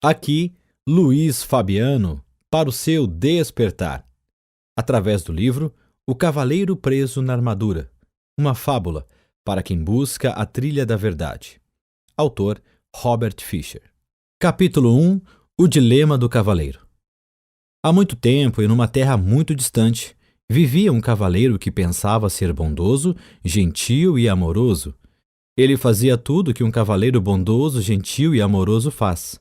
Aqui, Luiz Fabiano, para o seu despertar, através do livro O Cavaleiro Preso na Armadura, uma fábula para quem busca a trilha da verdade. Autor Robert Fisher. Capítulo 1 O Dilema do Cavaleiro. Há muito tempo e numa terra muito distante, vivia um cavaleiro que pensava ser bondoso, gentil e amoroso. Ele fazia tudo que um cavaleiro bondoso, gentil e amoroso faz.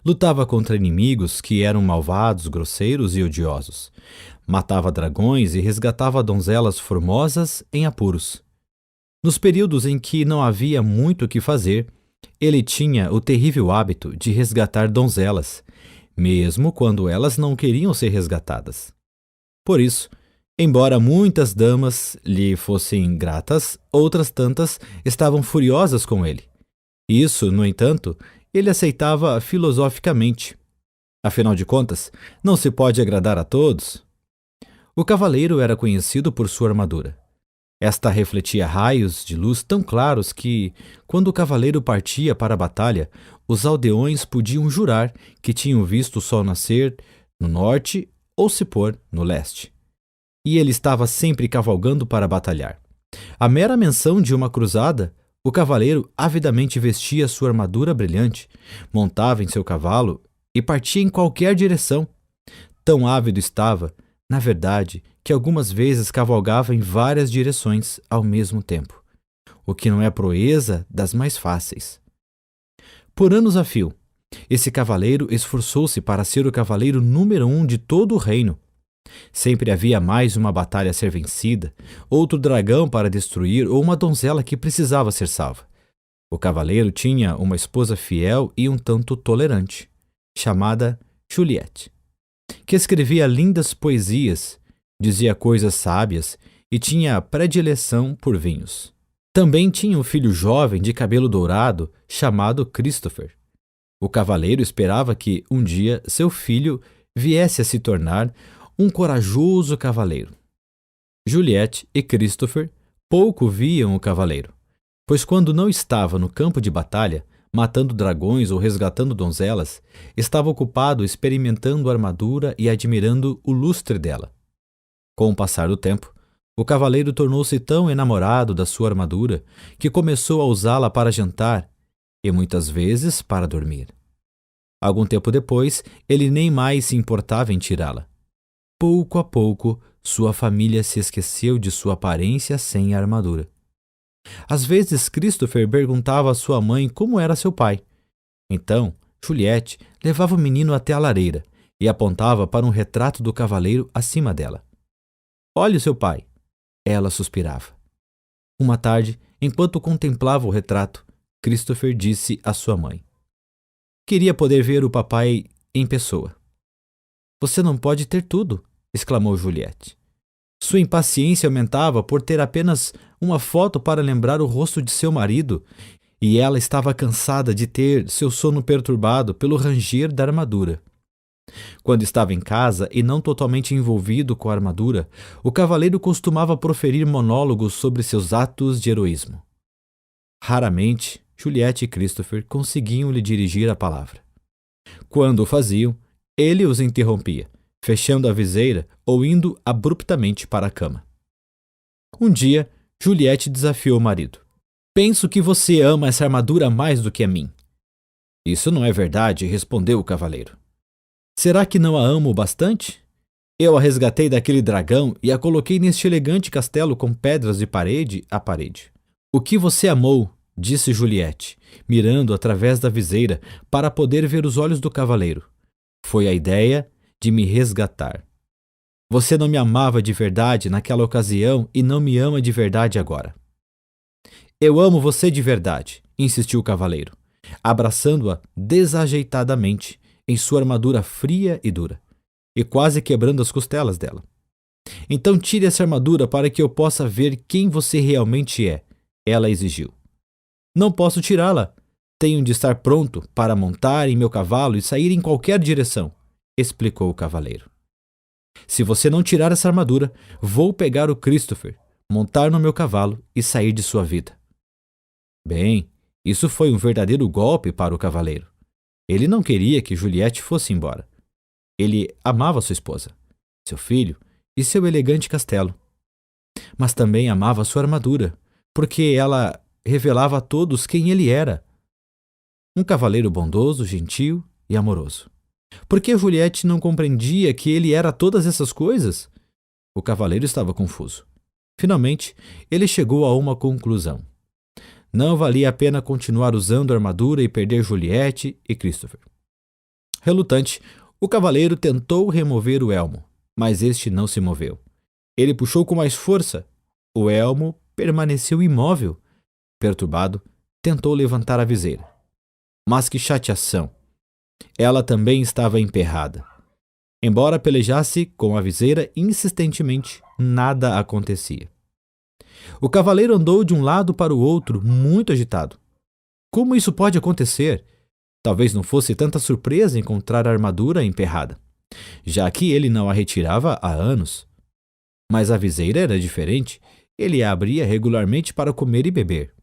Lutava contra inimigos que eram malvados, grosseiros e odiosos. Matava dragões e resgatava donzelas formosas em apuros. Nos períodos em que não havia muito o que fazer, ele tinha o terrível hábito de resgatar donzelas, mesmo quando elas não queriam ser resgatadas. Por isso, embora muitas damas lhe fossem gratas, outras tantas estavam furiosas com ele. Isso, no entanto, ele aceitava filosoficamente. Afinal de contas, não se pode agradar a todos. O cavaleiro era conhecido por sua armadura. Esta refletia raios de luz tão claros que, quando o cavaleiro partia para a batalha, os aldeões podiam jurar que tinham visto o sol nascer no norte ou se pôr no leste. E ele estava sempre cavalgando para batalhar. A mera menção de uma cruzada, o cavaleiro avidamente vestia sua armadura brilhante, montava em seu cavalo e partia em qualquer direção. Tão ávido estava, na verdade, que algumas vezes cavalgava em várias direções ao mesmo tempo, o que não é proeza das mais fáceis. Por anos a fio, esse cavaleiro esforçou-se para ser o cavaleiro número 1 de todo o reino. Sempre havia mais uma batalha a ser vencida, outro dragão para destruir ou uma donzela que precisava ser salva. O cavaleiro tinha uma esposa fiel e um tanto tolerante, chamada Juliette, que escrevia lindas poesias, dizia coisas sábias e tinha predileção por vinhos. Também tinha um filho jovem de cabelo dourado, chamado Christopher. O cavaleiro esperava que, um dia, seu filho viesse a se tornar um corajoso cavaleiro. Juliette e Christopher pouco viam o cavaleiro, pois quando não estava no campo de batalha, matando dragões ou resgatando donzelas, estava ocupado experimentando a armadura e admirando o lustre dela. Com o passar do tempo, o cavaleiro tornou-se tão enamorado da sua armadura que começou a usá-la para jantar e muitas vezes para dormir. Algum tempo depois, ele nem mais se importava em tirá-la. Pouco a pouco, sua família se esqueceu de sua aparência sem a armadura. Às vezes, Christopher perguntava à sua mãe como era seu pai. Então, Juliette levava o menino até a lareira e apontava para um retrato do cavaleiro acima dela. "Olhe seu pai", ela suspirava. Uma tarde, enquanto contemplava o retrato, Christopher disse à sua mãe: "Queria poder ver o papai em pessoa." "Você não pode ter tudo", exclamou Juliette. Sua impaciência aumentava por ter apenas uma foto para lembrar o rosto de seu marido, e ela estava cansada de ter seu sono perturbado pelo ranger da armadura. Quando estava em casa e não totalmente envolvido com a armadura, o cavaleiro costumava proferir monólogos sobre seus atos de heroísmo. Raramente, Juliette e Christopher conseguiam lhe dirigir a palavra. Quando o faziam, ele os interrompia, fechando a viseira ou indo abruptamente para a cama. Um dia, Juliette desafiou o marido. "Penso que você ama essa armadura mais do que a mim." "Isso não é verdade", respondeu o cavaleiro. "Será que não a amo bastante? Eu a resgatei daquele dragão e a coloquei neste elegante castelo com pedras de parede a parede." "O que você amou", disse Juliette, mirando através da viseira para poder ver os olhos do cavaleiro, "foi a ideia de me resgatar. Você não me amava de verdade naquela ocasião e não me ama de verdade agora." "Eu amo você de verdade", insistiu o cavaleiro, abraçando-a desajeitadamente em sua armadura fria e dura, e quase quebrando as costelas dela. "Então tire essa armadura para que eu possa ver quem você realmente é", ela exigiu. "Não posso tirá-la. Tenho de estar pronto para montar em meu cavalo e sair em qualquer direção", explicou o cavaleiro. "Se você não tirar essa armadura, vou pegar o Christopher, montar no meu cavalo e sair de sua vida." Bem, isso foi um verdadeiro golpe para o cavaleiro. Ele não queria que Juliette fosse embora. Ele amava sua esposa, seu filho e seu elegante castelo. Mas também amava sua armadura, porque ela revelava a todos quem ele era. Um cavaleiro bondoso, gentil e amoroso. Por que Juliette não compreendia que ele era todas essas coisas? O cavaleiro estava confuso. Finalmente, ele chegou a uma conclusão. Não valia a pena continuar usando a armadura e perder Juliette e Christopher. Relutante, o cavaleiro tentou remover o elmo, mas este não se moveu. Ele puxou com mais força. O elmo permaneceu imóvel. Perturbado, tentou levantar a viseira. Mas que chateação! Ela também estava emperrada. Embora pelejasse com a viseira insistentemente, nada acontecia. O cavaleiro andou de um lado para o outro, muito agitado. Como isso pode acontecer? Talvez não fosse tanta surpresa encontrar a armadura emperrada, já que ele não a retirava há anos. Mas a viseira era diferente. Ele a abria regularmente para comer e beber.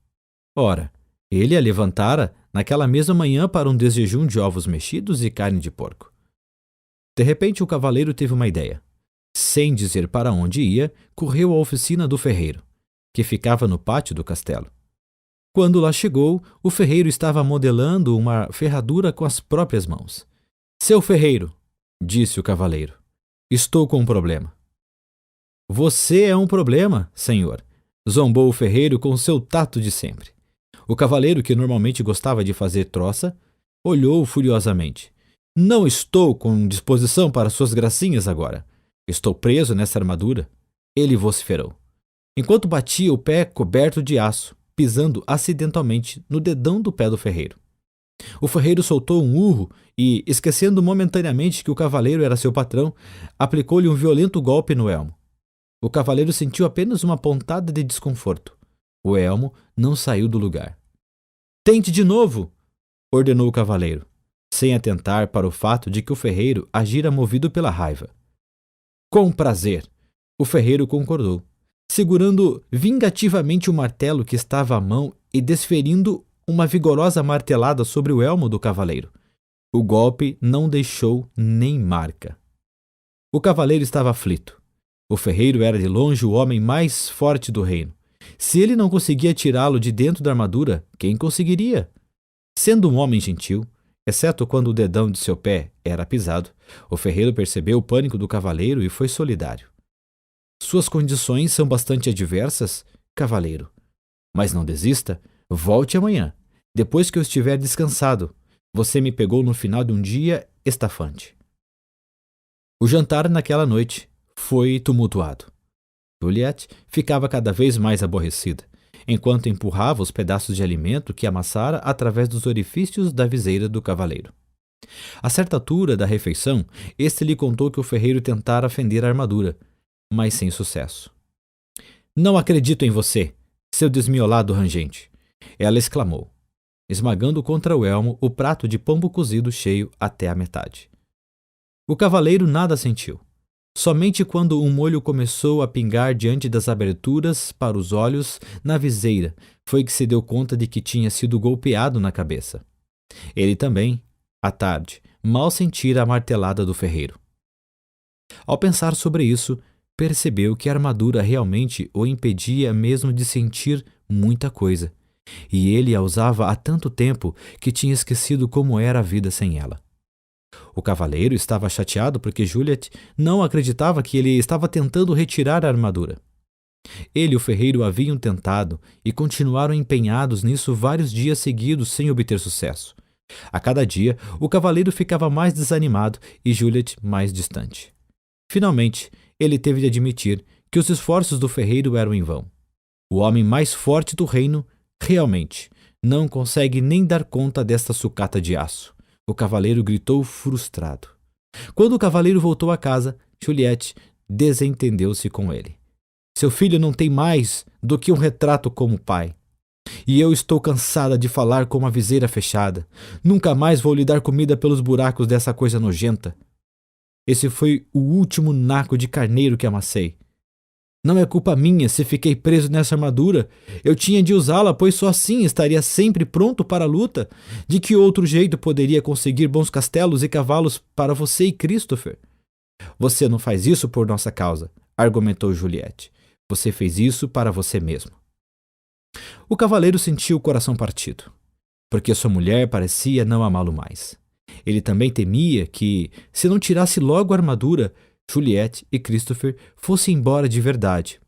Ora, ele a levantara naquela mesma manhã para um desjejum de ovos mexidos e carne de porco. De repente, o cavaleiro teve uma ideia. Sem dizer para onde ia, correu à oficina do ferreiro, que ficava no pátio do castelo. Quando lá chegou, o ferreiro estava modelando uma ferradura com as próprias mãos. Seu ferreiro, disse o cavaleiro, estou com um problema. Você é um problema, senhor, zombou o ferreiro com seu tato de sempre. O cavaleiro, que normalmente gostava de fazer troça, olhou furiosamente. Não estou com disposição para suas gracinhas agora. Estou preso nessa armadura. Ele vociferou, enquanto batia o pé coberto de aço, pisando acidentalmente no dedão do pé do ferreiro. O ferreiro soltou um urro e, esquecendo momentaneamente que o cavaleiro era seu patrão, aplicou-lhe um violento golpe no elmo. O cavaleiro sentiu apenas uma pontada de desconforto. O elmo não saiu do lugar. Tente de novo, ordenou o cavaleiro, sem atentar para o fato de que o ferreiro agira movido pela raiva. Com prazer, o ferreiro concordou, segurando vingativamente o martelo que estava à mão e desferindo uma vigorosa martelada sobre o elmo do cavaleiro. O golpe não deixou nem marca. O cavaleiro estava aflito. O ferreiro era de longe o homem mais forte do reino. Se ele não conseguia tirá-lo de dentro da armadura, quem conseguiria? Sendo um homem gentil, exceto quando o dedão de seu pé era pisado, o ferreiro percebeu o pânico do cavaleiro e foi solidário. Suas condições são bastante adversas, cavaleiro. Mas não desista, volte amanhã, depois que eu estiver descansado. Você me pegou no final de um dia estafante. O jantar naquela noite foi tumultuado. Juliette ficava cada vez mais aborrecida, enquanto empurrava os pedaços de alimento que amassara através dos orifícios da viseira do cavaleiro. A certa altura da refeição, este lhe contou que o ferreiro tentara fender a armadura, mas sem sucesso. Não acredito em você, seu desmiolado rangente, ela exclamou, esmagando contra o elmo o prato de pombo cozido cheio até a metade. O cavaleiro nada sentiu. Somente quando um molho começou a pingar diante das aberturas para os olhos na viseira foi que se deu conta de que tinha sido golpeado na cabeça. Ele também, à tarde, mal sentira a martelada do ferreiro. Ao pensar sobre isso, percebeu que a armadura realmente o impedia mesmo de sentir muita coisa, e ele a usava há tanto tempo que tinha esquecido como era a vida sem ela. O cavaleiro estava chateado porque Juliette não acreditava que ele estava tentando retirar a armadura. Ele e o ferreiro haviam tentado e continuaram empenhados nisso vários dias seguidos sem obter sucesso. A cada dia, o cavaleiro ficava mais desanimado e Juliette mais distante. Finalmente, ele teve de admitir que os esforços do ferreiro eram em vão. O homem mais forte do reino, realmente, não consegue nem dar conta desta sucata de aço. O cavaleiro gritou frustrado. Quando o cavaleiro voltou a casa, Juliette desentendeu-se com ele. Seu filho não tem mais do que um retrato como pai. E eu estou cansada de falar com uma viseira fechada. Nunca mais vou lhe dar comida pelos buracos dessa coisa nojenta. Esse foi o último naco de carneiro que amassei. Não é culpa minha se fiquei preso nessa armadura. Eu tinha de usá-la, pois só assim estaria sempre pronto para a luta. De que outro jeito poderia conseguir bons castelos e cavalos para você e Christopher? Você não faz isso por nossa causa, argumentou Juliette. Você fez isso para você mesmo. O cavaleiro sentiu o coração partido, porque sua mulher parecia não amá-lo mais. Ele também temia que, se não tirasse logo a armadura, Juliette e Christopher fossem embora de verdade.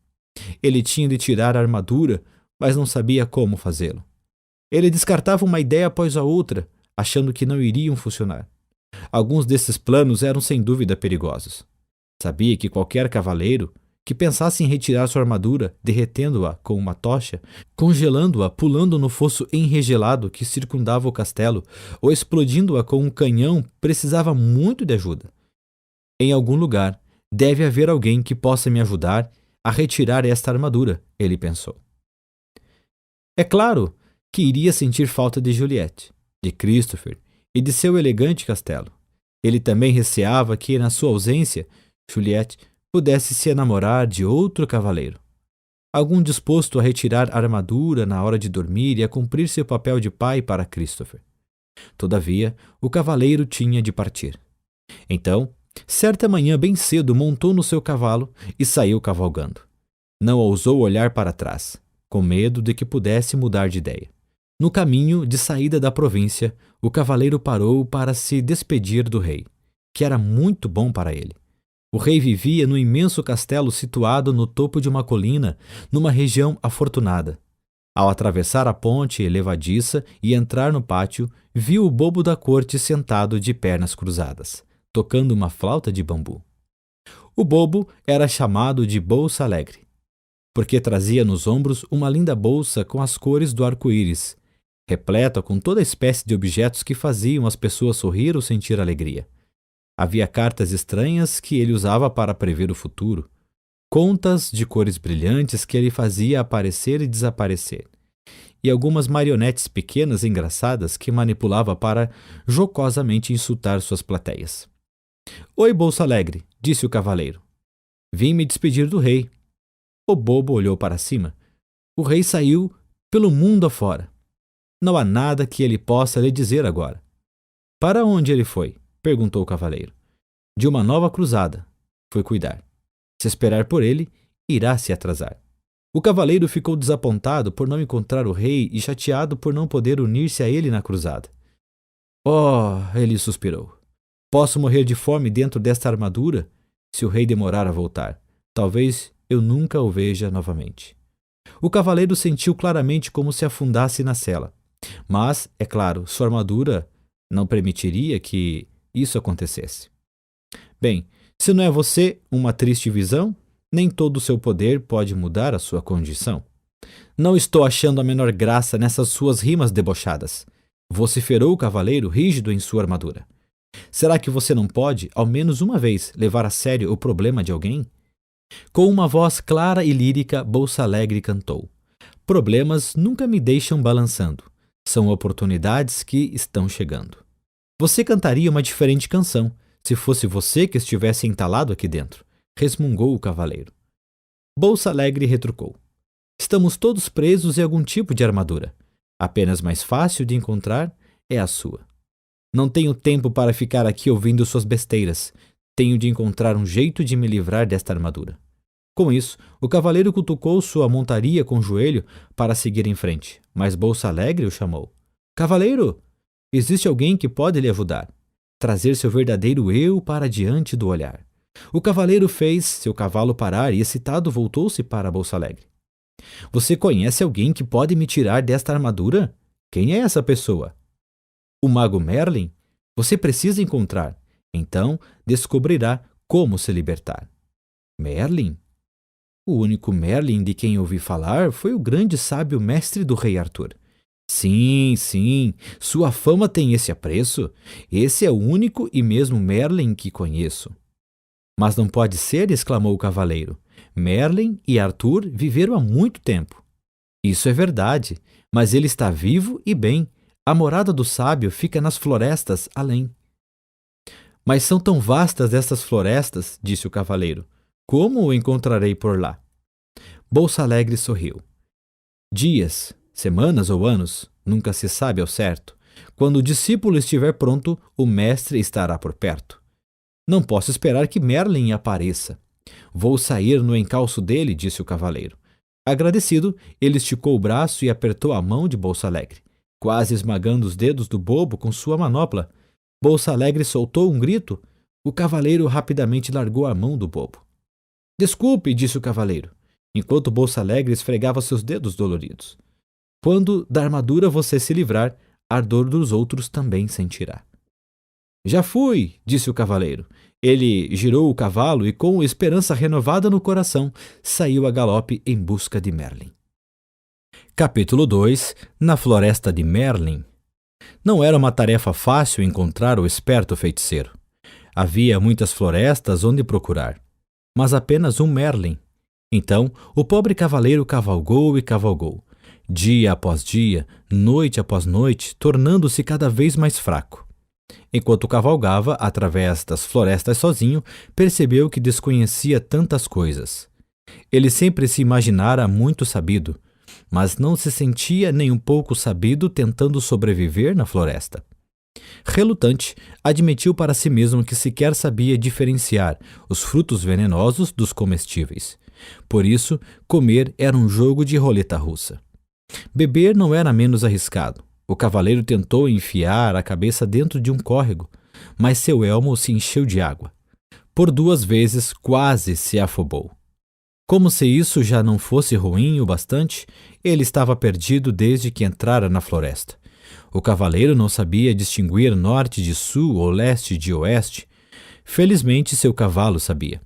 Ele tinha de tirar a armadura, mas não sabia como fazê-lo. Ele descartava uma ideia após a outra, achando que não iriam funcionar. Alguns desses planos eram sem dúvida perigosos. Sabia que qualquer cavaleiro que pensasse em retirar sua armadura, derretendo-a com uma tocha, congelando-a, pulando no fosso enregelado que circundava o castelo, ou explodindo-a com um canhão, precisava muito de ajuda. Em algum lugar, deve haver alguém que possa me ajudar a retirar esta armadura, ele pensou. É claro que iria sentir falta de Juliette, de Christopher e de seu elegante castelo. Ele também receava que, na sua ausência, Juliette pudesse se enamorar de outro cavaleiro. Algum disposto a retirar a armadura na hora de dormir e a cumprir seu papel de pai para Christopher. Todavia, o cavaleiro tinha de partir. Então, certa manhã bem cedo montou no seu cavalo e saiu cavalgando. Não ousou olhar para trás, com medo de que pudesse mudar de ideia. No caminho de saída da província, o cavaleiro parou para se despedir do rei, que era muito bom para ele. O rei vivia no imenso castelo situado no topo de uma colina, numa região afortunada. Ao atravessar a ponte levadiça e entrar no pátio, viu o bobo da corte sentado de pernas cruzadas, tocando uma flauta de bambu. O bobo era chamado de Bolsa Alegre, porque trazia nos ombros uma linda bolsa com as cores do arco-íris, repleta com toda espécie de objetos que faziam as pessoas sorrir ou sentir alegria. Havia cartas estranhas que ele usava para prever o futuro, contas de cores brilhantes que ele fazia aparecer e desaparecer, e algumas marionetes pequenas e engraçadas que manipulava para jocosamente insultar suas plateias. Oi, Bolsa Alegre, disse o cavaleiro. Vim me despedir do rei. O bobo olhou para cima. O rei saiu pelo mundo afora. Não há nada que ele possa lhe dizer agora. Para onde ele foi? Perguntou o cavaleiro. De uma nova cruzada. Foi cuidar. Se esperar por ele, irá se atrasar. O cavaleiro ficou desapontado por não encontrar o rei e chateado por não poder unir-se a ele na cruzada. Oh, ele suspirou. Posso morrer de fome dentro desta armadura se o rei demorar a voltar. Talvez eu nunca o veja novamente. O cavaleiro sentiu claramente como se afundasse na cela. Mas, é claro, sua armadura não permitiria que isso acontecesse. Bem, se não é você uma triste visão, nem todo o seu poder pode mudar a sua condição. Não estou achando a menor graça nessas suas rimas debochadas, vociferou o cavaleiro rígido em sua armadura. Será que você não pode, ao menos uma vez, levar a sério o problema de alguém? Com uma voz clara e lírica, Bolsa Alegre cantou. Problemas nunca me deixam balançando. São oportunidades que estão chegando. Você cantaria uma diferente canção, se fosse você que estivesse entalado aqui dentro, resmungou o cavaleiro. Bolsa Alegre retrucou. Estamos todos presos em algum tipo de armadura. Apenas mais fácil de encontrar é a sua. Não tenho tempo para ficar aqui ouvindo suas besteiras. Tenho de encontrar um jeito de me livrar desta armadura. Com isso, o cavaleiro cutucou sua montaria com o joelho para seguir em frente, mas Bolsa Alegre o chamou. Cavaleiro, existe alguém que pode lhe ajudar. Trazer seu verdadeiro eu para diante do olhar. O cavaleiro fez seu cavalo parar e, excitado, voltou-se para Bolsa Alegre. Você conhece alguém que pode me tirar desta armadura? Quem é essa pessoa? O mago Merlin? Você precisa encontrar. Então descobrirá como se libertar. Merlin? O único Merlin de quem ouvi falar foi o grande sábio mestre do rei Arthur. Sim, sua fama tem esse apreço. Esse é o único e mesmo Merlin que conheço. Mas não pode ser, exclamou o cavaleiro. Merlin e Arthur viveram há muito tempo. Isso é verdade, mas ele está vivo e bem. A morada do sábio fica nas florestas além. Mas são tão vastas estas florestas, disse o cavaleiro. Como o encontrarei por lá? Bolsa Alegre sorriu. Dias, semanas ou anos, nunca se sabe ao certo. Quando o discípulo estiver pronto, o mestre estará por perto. Não posso esperar que Merlin apareça. Vou sair no encalço dele, disse o cavaleiro. Agradecido, ele esticou o braço e apertou a mão de Bolsa Alegre, quase esmagando os dedos do bobo com sua manopla. Bolsa Alegre soltou um grito. O cavaleiro rapidamente largou a mão do bobo. Desculpe, disse o cavaleiro, enquanto Bolsa Alegre esfregava seus dedos doloridos. Quando da armadura você se livrar, a dor dos outros também sentirá. Já fui, disse o cavaleiro. Ele girou o cavalo e, com esperança renovada no coração, saiu a galope em busca de Merlin. Capítulo 2. Na floresta de Merlin. Não era uma tarefa fácil encontrar o esperto feiticeiro. Havia muitas florestas onde procurar, mas apenas um Merlin. Então, o pobre cavaleiro cavalgou e cavalgou, dia após dia, noite após noite, tornando-se cada vez mais fraco. Enquanto cavalgava através das florestas sozinho, percebeu que desconhecia tantas coisas. Ele sempre se imaginara muito sabido, mas não se sentia nem um pouco sabido tentando sobreviver na floresta. Relutante, admitiu para si mesmo que sequer sabia diferenciar os frutos venenosos dos comestíveis. Por isso, comer era um jogo de roleta russa. Beber não era menos arriscado. O cavaleiro tentou enfiar a cabeça dentro de um córrego, mas seu elmo se encheu de água. Por 2 vezes quase se afobou. Como se isso já não fosse ruim o bastante, ele estava perdido desde que entrara na floresta. O cavaleiro não sabia distinguir norte de sul ou leste de oeste. Felizmente, seu cavalo sabia.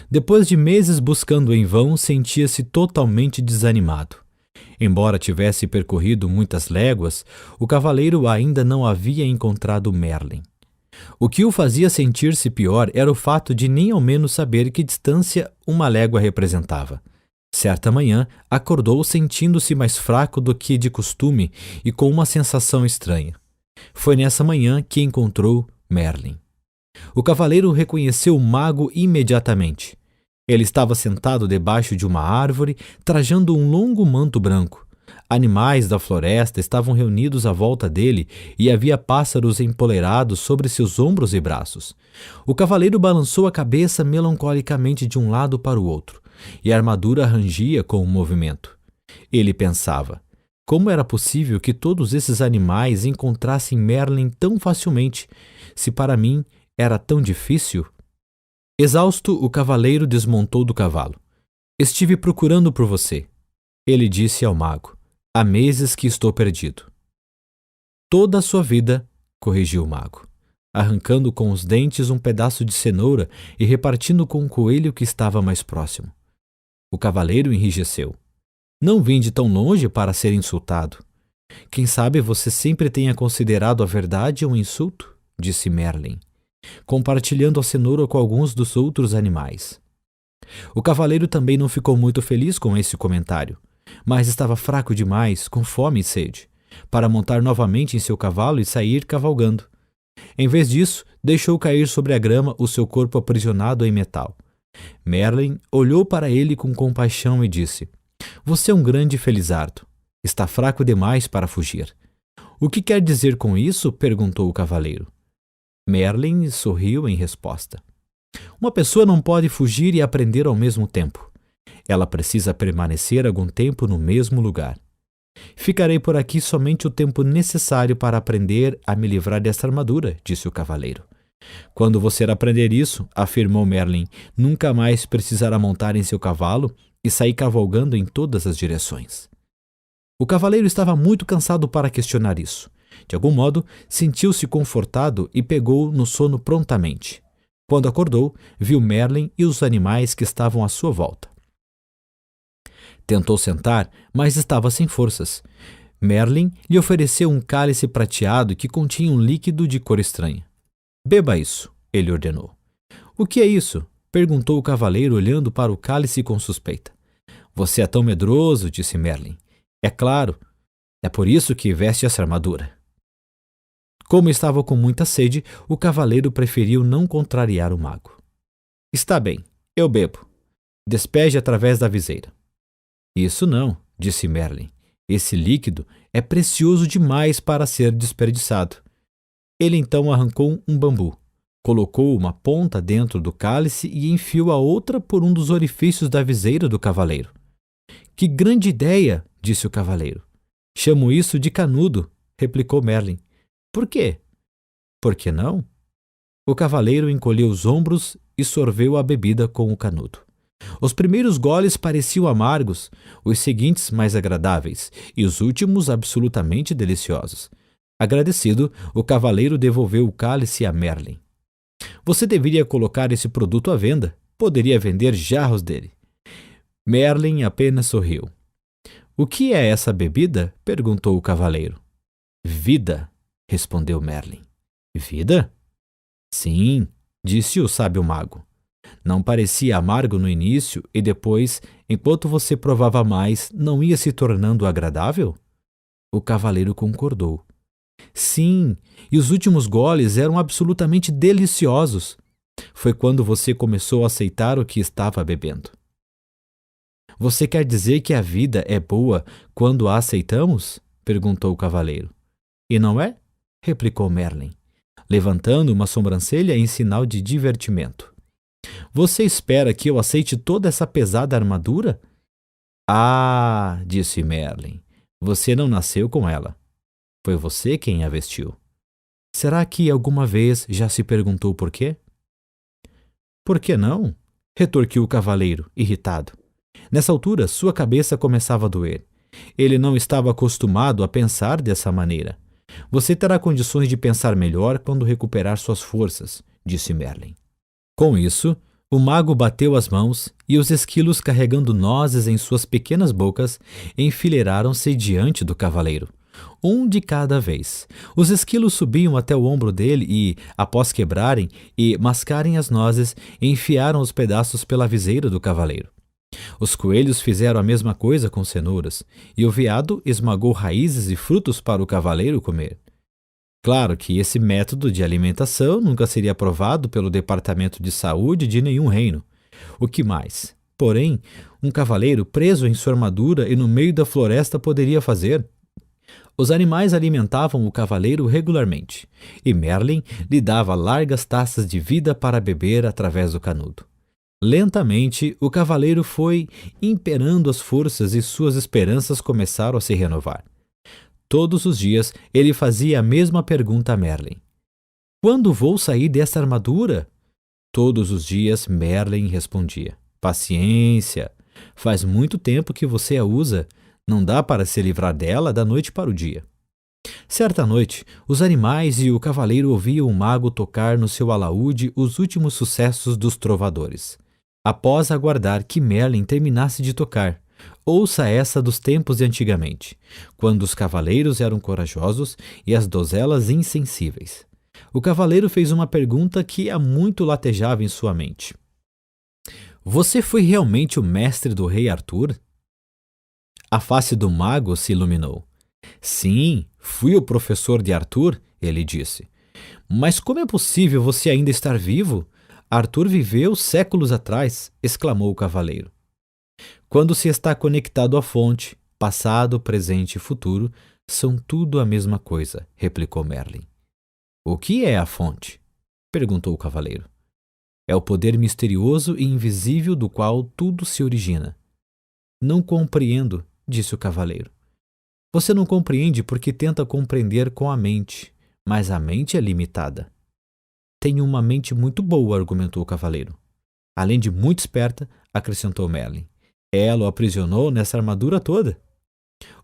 Depois de meses buscando em vão, sentia-se totalmente desanimado. Embora tivesse percorrido muitas léguas, o cavaleiro ainda não havia encontrado Merlin. O que o fazia sentir-se pior era o fato de nem ao menos saber que distância uma légua representava. Certa manhã, acordou sentindo-se mais fraco do que de costume e com uma sensação estranha. Foi nessa manhã que encontrou Merlin. O cavaleiro reconheceu o mago imediatamente. Ele estava sentado debaixo de uma árvore, trajando um longo manto branco. Animais da floresta estavam reunidos à volta dele e havia pássaros empoleirados sobre seus ombros e braços. O cavaleiro balançou a cabeça melancolicamente de um lado para o outro, e a armadura rangia com o movimento. Ele pensava: como era possível que todos esses animais encontrassem Merlin tão facilmente, se para mim era tão difícil? Exausto, o cavaleiro desmontou do cavalo. Estive procurando por você, ele disse ao mago. Há meses que estou perdido. Toda a sua vida, corrigiu o mago, arrancando com os dentes um pedaço de cenoura e repartindo com o coelho que estava mais próximo. O cavaleiro enrijeceu. Não vim de tão longe para ser insultado. Quem sabe você sempre tenha considerado a verdade um insulto, disse Merlin, compartilhando a cenoura com alguns dos outros animais. O cavaleiro também não ficou muito feliz com esse comentário, mas estava fraco demais, com fome e sede, para montar novamente em seu cavalo e sair cavalgando. Em vez disso, deixou cair sobre a grama o seu corpo aprisionado em metal. Merlin olhou para ele com compaixão e disse: Você é um grande felizardo. Está fraco demais para fugir. O que quer dizer com isso? Perguntou o cavaleiro. Merlin sorriu em resposta. Uma pessoa não pode fugir e aprender ao mesmo tempo. Ela precisa permanecer algum tempo no mesmo lugar. Ficarei por aqui somente o tempo necessário para aprender a me livrar desta armadura, disse o cavaleiro. Quando você aprender isso, afirmou Merlin, nunca mais precisará montar em seu cavalo e sair cavalgando em todas as direções. O cavaleiro estava muito cansado para questionar isso. De algum modo, sentiu-se confortado e pegou no sono prontamente. Quando acordou, viu Merlin e os animais que estavam à sua volta. Tentou sentar, mas estava sem forças. Merlin lhe ofereceu um cálice prateado que continha um líquido de cor estranha. Beba isso, ele ordenou. O que é isso? Perguntou o cavaleiro olhando para o cálice com suspeita. Você é tão medroso, disse Merlin. É claro, é por isso que veste essa armadura. Como estava com muita sede, o cavaleiro preferiu não contrariar o mago. Está bem, eu bebo. Despeje através da viseira. Isso não, disse Merlin. Esse líquido é precioso demais para ser desperdiçado. Ele então arrancou um bambu, colocou uma ponta dentro do cálice e enfiou a outra por um dos orifícios da viseira do cavaleiro. Que grande ideia, disse o cavaleiro. Chamo isso de canudo, replicou Merlin. Por quê? Por que não? O cavaleiro encolheu os ombros e sorveu a bebida com o canudo. Os primeiros goles pareciam amargos, os seguintes mais agradáveis e os últimos absolutamente deliciosos. Agradecido, o cavaleiro devolveu o cálice a Merlin. Você deveria colocar esse produto à venda. Poderia vender jarros dele. Merlin apenas sorriu. O que é essa bebida? Perguntou o cavaleiro. Vida, respondeu Merlin. Vida? Sim, disse o sábio mago. Não parecia amargo no início e depois, enquanto você provava mais, não ia se tornando agradável? O cavaleiro concordou. Sim, e os últimos goles eram absolutamente deliciosos. Foi quando você começou a aceitar o que estava bebendo. Você quer dizer que a vida é boa quando a aceitamos? Perguntou o cavaleiro. E não é? Replicou Merlin, levantando uma sobrancelha em sinal de divertimento. Você espera que eu aceite toda essa pesada armadura? Ah, disse Merlin, você não nasceu com ela. Foi você quem a vestiu. Será que alguma vez já se perguntou por quê? Por que não? Retorquiu o cavaleiro, irritado. Nessa altura, sua cabeça começava a doer. Ele não estava acostumado a pensar dessa maneira. Você terá condições de pensar melhor quando recuperar suas forças, disse Merlin. Com isso, o mago bateu as mãos e os esquilos carregando nozes em suas pequenas bocas enfileiraram-se diante do cavaleiro. Um de cada vez. Os esquilos subiam até o ombro dele e, após quebrarem e mascarem as nozes, enfiaram os pedaços pela viseira do cavaleiro. Os coelhos fizeram a mesma coisa com cenouras, e o veado esmagou raízes e frutos para o cavaleiro comer. Claro que esse método de alimentação nunca seria aprovado pelo departamento de saúde de nenhum reino. O que mais? Porém, um cavaleiro preso em sua armadura e no meio da floresta poderia fazer? Os animais alimentavam o cavaleiro regularmente, e Merlin lhe dava largas taças de vida para beber através do canudo. Lentamente, o cavaleiro foi imperando as forças e suas esperanças começaram a se renovar. Todos os dias, ele fazia a mesma pergunta a Merlin. Quando vou sair dessa armadura? Todos os dias, Merlin respondia. Paciência, faz muito tempo que você a usa. Não dá para se livrar dela da noite para o dia. Certa noite, os animais e o cavaleiro ouviam o mago tocar no seu alaúde os últimos sucessos dos trovadores. Após aguardar que Merlin terminasse de tocar, ouça essa dos tempos de antigamente, quando os cavaleiros eram corajosos e as donzelas insensíveis. O cavaleiro fez uma pergunta que há muito latejava em sua mente. Você foi realmente o mestre do rei Arthur? A face do mago se iluminou. Sim, fui o professor de Arthur, ele disse. Mas como é possível você ainda estar vivo? Arthur viveu séculos atrás, exclamou o cavaleiro. Quando se está conectado à fonte, passado, presente e futuro são tudo a mesma coisa, replicou Merlin. O que é a fonte? Perguntou o cavaleiro. É o poder misterioso e invisível do qual tudo se origina. Não compreendo, disse o cavaleiro. Você não compreende porque tenta compreender com a mente, mas a mente é limitada. Tenho uma mente muito boa, argumentou o cavaleiro. Além de muito esperta, acrescentou Merlin. Ela o aprisionou nessa armadura toda.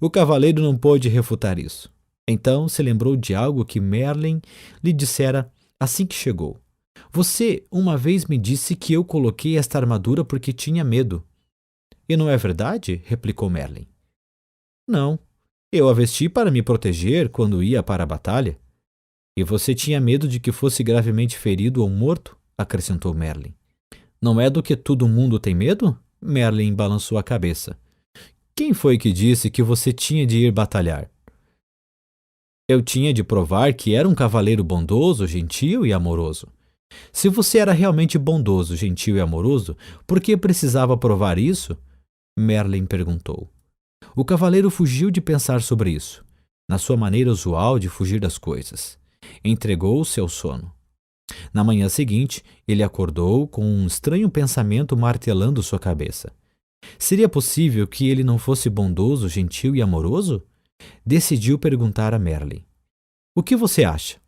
O cavaleiro não pôde refutar isso. Então se lembrou de algo que Merlin lhe dissera assim que chegou. Você uma vez me disse que eu coloquei esta armadura porque tinha medo. E não é verdade? Replicou Merlin. Não. Eu a vesti para me proteger quando ia para a batalha. E você tinha medo de que fosse gravemente ferido ou morto? Acrescentou Merlin. Não é do que todo mundo tem medo? Merlin balançou a cabeça. Quem foi que disse que você tinha de ir batalhar? Eu tinha de provar que era um cavaleiro bondoso, gentil e amoroso. Se você era realmente bondoso, gentil e amoroso, por que precisava provar isso? Merlin perguntou. O cavaleiro fugiu de pensar sobre isso, na sua maneira usual de fugir das coisas. Entregou-se ao sono. Na manhã seguinte, ele acordou com um estranho pensamento martelando sua cabeça. Seria possível que ele não fosse bondoso, gentil e amoroso? Decidiu perguntar a Merlin. O que você acha?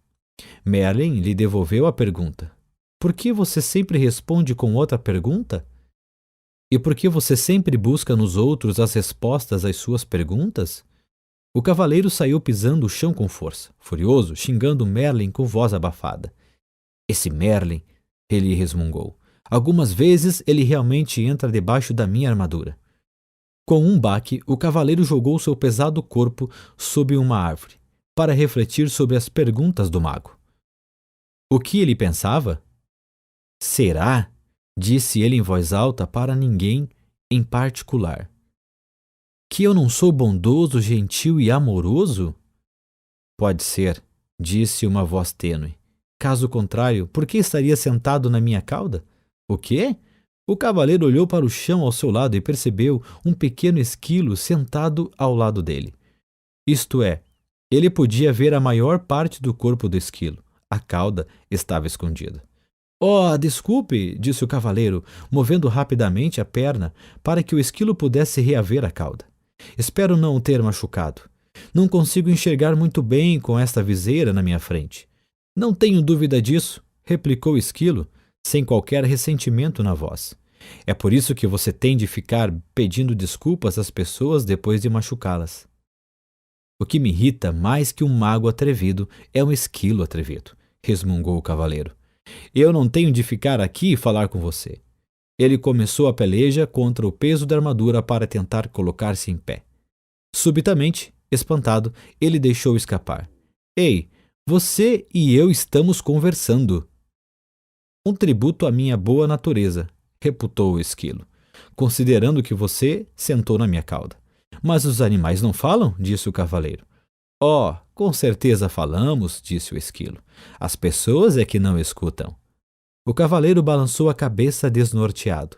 Merlin lhe devolveu a pergunta. Por que você sempre responde com outra pergunta? E por que você sempre busca nos outros as respostas às suas perguntas? O cavaleiro saiu pisando o chão com força, furioso, xingando Merlin com voz abafada. Esse Merlin, ele resmungou. Algumas vezes ele realmente entra debaixo da minha armadura. Com um baque, o cavaleiro jogou seu pesado corpo sob uma árvore, para refletir sobre as perguntas do mago. O que ele pensava? Será? Disse ele em voz alta para ninguém em particular. Que eu não sou bondoso, gentil e amoroso? Pode ser, disse uma voz tênue. Caso contrário, por que estaria sentado na minha cauda? O quê? O cavaleiro olhou para o chão ao seu lado e percebeu um pequeno esquilo sentado ao lado dele. Isto é, ele podia ver a maior parte do corpo do esquilo. A cauda estava escondida. Oh, desculpe, disse o cavaleiro, movendo rapidamente a perna para que o esquilo pudesse reaver a cauda. Espero não o ter machucado. Não consigo enxergar muito bem com esta viseira na minha frente. Não tenho dúvida disso, replicou o esquilo, sem qualquer ressentimento na voz. É por isso que você tem de ficar pedindo desculpas às pessoas depois de machucá-las. O que me irrita mais que um mago atrevido é um esquilo atrevido, resmungou o cavaleiro. Eu não tenho de ficar aqui e falar com você. Ele começou a peleja contra o peso da armadura para tentar colocar-se em pé. Subitamente, espantado, ele deixou escapar. Ei, você e eu estamos conversando. Um tributo à minha boa natureza, reputou o esquilo, considerando que você sentou na minha cauda. Mas os animais não falam? Disse o cavaleiro. Oh, com certeza falamos, disse o esquilo. As pessoas é que não escutam. O cavaleiro balançou a cabeça desnorteado.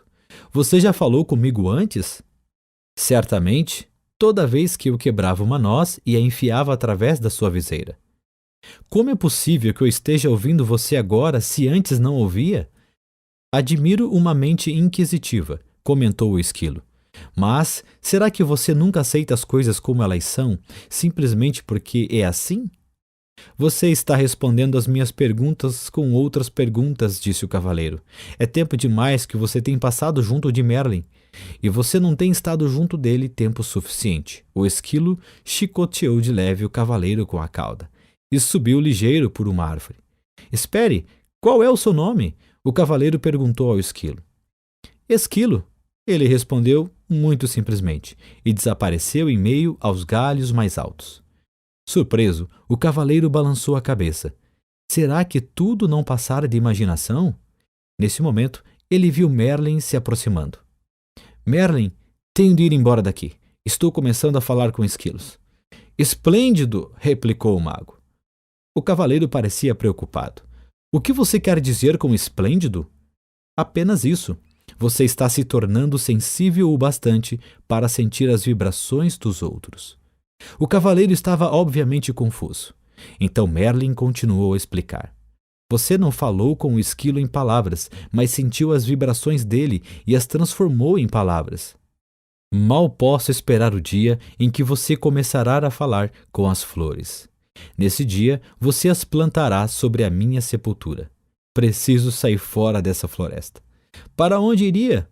Você já falou comigo antes? Certamente, toda vez que eu quebrava uma noz e a enfiava através da sua viseira. Como é possível que eu esteja ouvindo você agora se antes não ouvia? Admiro uma mente inquisitiva, comentou o esquilo. Mas será que você nunca aceita as coisas como elas são, simplesmente porque é assim? Você está respondendo às minhas perguntas com outras perguntas, disse o cavaleiro. É tempo demais que você tem passado junto de Merlin, e você não tem estado junto dele tempo suficiente. O esquilo chicoteou de leve o cavaleiro com a cauda e subiu ligeiro por uma árvore. Espere, qual é o seu nome? O cavaleiro perguntou ao esquilo. Esquilo, ele respondeu muito simplesmente, e desapareceu em meio aos galhos mais altos. Surpreso, o cavaleiro balançou a cabeça. Será que tudo não passara de imaginação? Nesse momento, ele viu Merlin se aproximando. Merlin, tenho de ir embora daqui. Estou começando a falar com esquilos. Esplêndido, replicou o mago. O cavaleiro parecia preocupado. O que você quer dizer com esplêndido? Apenas isso. Você está se tornando sensível o bastante para sentir as vibrações dos outros. O cavaleiro estava obviamente confuso. Então Merlin continuou a explicar. Você não falou com o esquilo em palavras, mas sentiu as vibrações dele e as transformou em palavras. Mal posso esperar o dia em que você começará a falar com as flores. Nesse dia, você as plantará sobre a minha sepultura. Preciso sair fora dessa floresta. Para onde iria?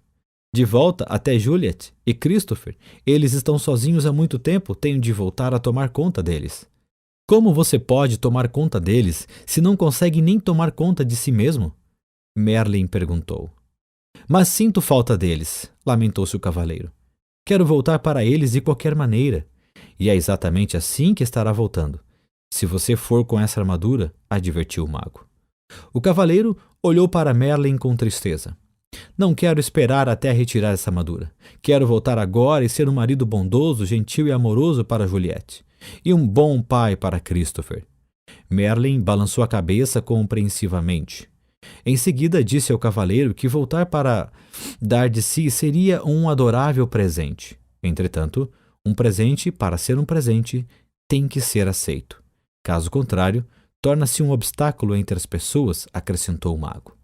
De volta até Juliet e Christopher. Eles estão sozinhos há muito tempo, tenho de voltar a tomar conta deles. Como você pode tomar conta deles se não consegue nem tomar conta de si mesmo? Merlin perguntou. Mas sinto falta deles, lamentou-se o cavaleiro. Quero voltar para eles de qualquer maneira. E é exatamente assim que estará voltando. Se você for com essa armadura, advertiu o mago. O cavaleiro olhou para Merlin com tristeza. Não quero esperar até retirar essa armadura. Quero voltar agora e ser um marido bondoso, gentil e amoroso para Juliette. E um bom pai para Christopher. Merlin balançou a cabeça compreensivamente. Em seguida, disse ao cavaleiro que voltar para dar de si seria um adorável presente. Entretanto, um presente, para ser um presente, tem que ser aceito. Caso contrário, torna-se um obstáculo entre as pessoas, acrescentou o mago.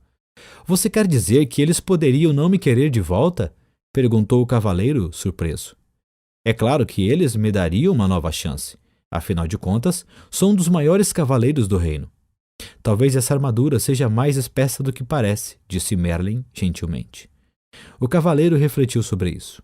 Você quer dizer que eles poderiam não me querer de volta? Perguntou o cavaleiro, surpreso. É claro que eles me dariam uma nova chance. Afinal de contas, sou um dos maiores cavaleiros do reino. Talvez essa armadura seja mais espessa do que parece, disse Merlin gentilmente. O cavaleiro refletiu sobre isso.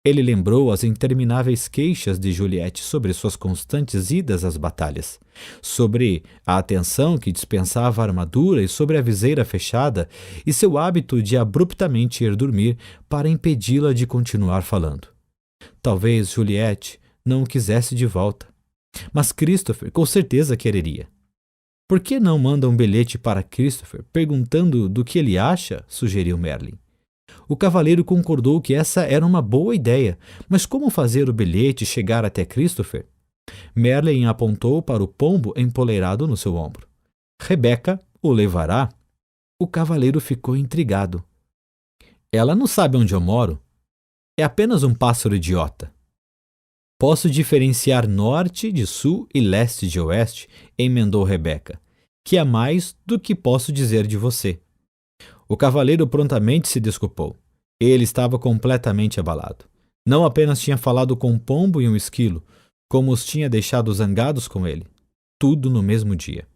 Ele lembrou as intermináveis queixas de Juliette sobre suas constantes idas às batalhas, sobre a atenção que dispensava a armadura e sobre a viseira fechada e seu hábito de abruptamente ir dormir para impedi-la de continuar falando. Talvez Juliette não o quisesse de volta, mas Christopher com certeza quereria. Por que não manda um bilhete para Christopher perguntando do que ele acha? Sugeriu Merlin. O cavaleiro concordou que essa era uma boa ideia, mas como fazer o bilhete chegar até Christopher? Merlin apontou para o pombo empoleirado no seu ombro. Rebeca o levará? O cavaleiro ficou intrigado. Ela não sabe onde eu moro. É apenas um pássaro idiota. Posso diferenciar norte de sul e leste de oeste, emendou Rebeca, que é mais do que posso dizer de você. O cavaleiro prontamente se desculpou. Ele estava completamente abalado. Não apenas tinha falado com um pombo e um esquilo, como os tinha deixado zangados com ele. Tudo no mesmo dia.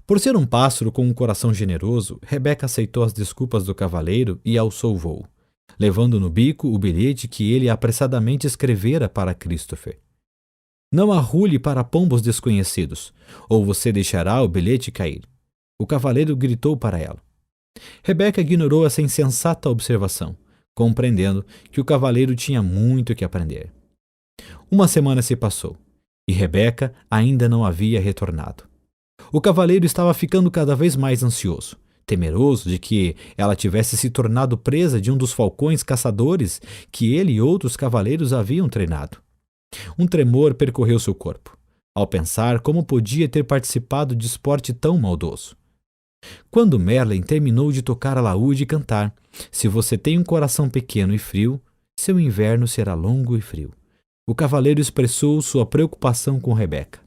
Por ser um pássaro com um coração generoso, Rebeca aceitou as desculpas do cavaleiro e alçou o voo, levando no bico o bilhete que ele apressadamente escrevera para Christopher. Não arrule para pombos desconhecidos, ou você deixará o bilhete cair. O cavaleiro gritou para ela. Rebeca ignorou essa insensata observação, compreendendo que o cavaleiro tinha muito que aprender. Uma semana se passou, e Rebeca ainda não havia retornado. O cavaleiro estava ficando cada vez mais ansioso, temeroso de que ela tivesse se tornado presa de um dos falcões caçadores que ele e outros cavaleiros haviam treinado. Um tremor percorreu seu corpo, ao pensar como podia ter participado de esporte tão maldoso. Quando Merlin terminou de tocar alaúde e cantar, se você tem um coração pequeno e frio, seu inverno será longo e frio, o cavaleiro expressou sua preocupação com Rebeca.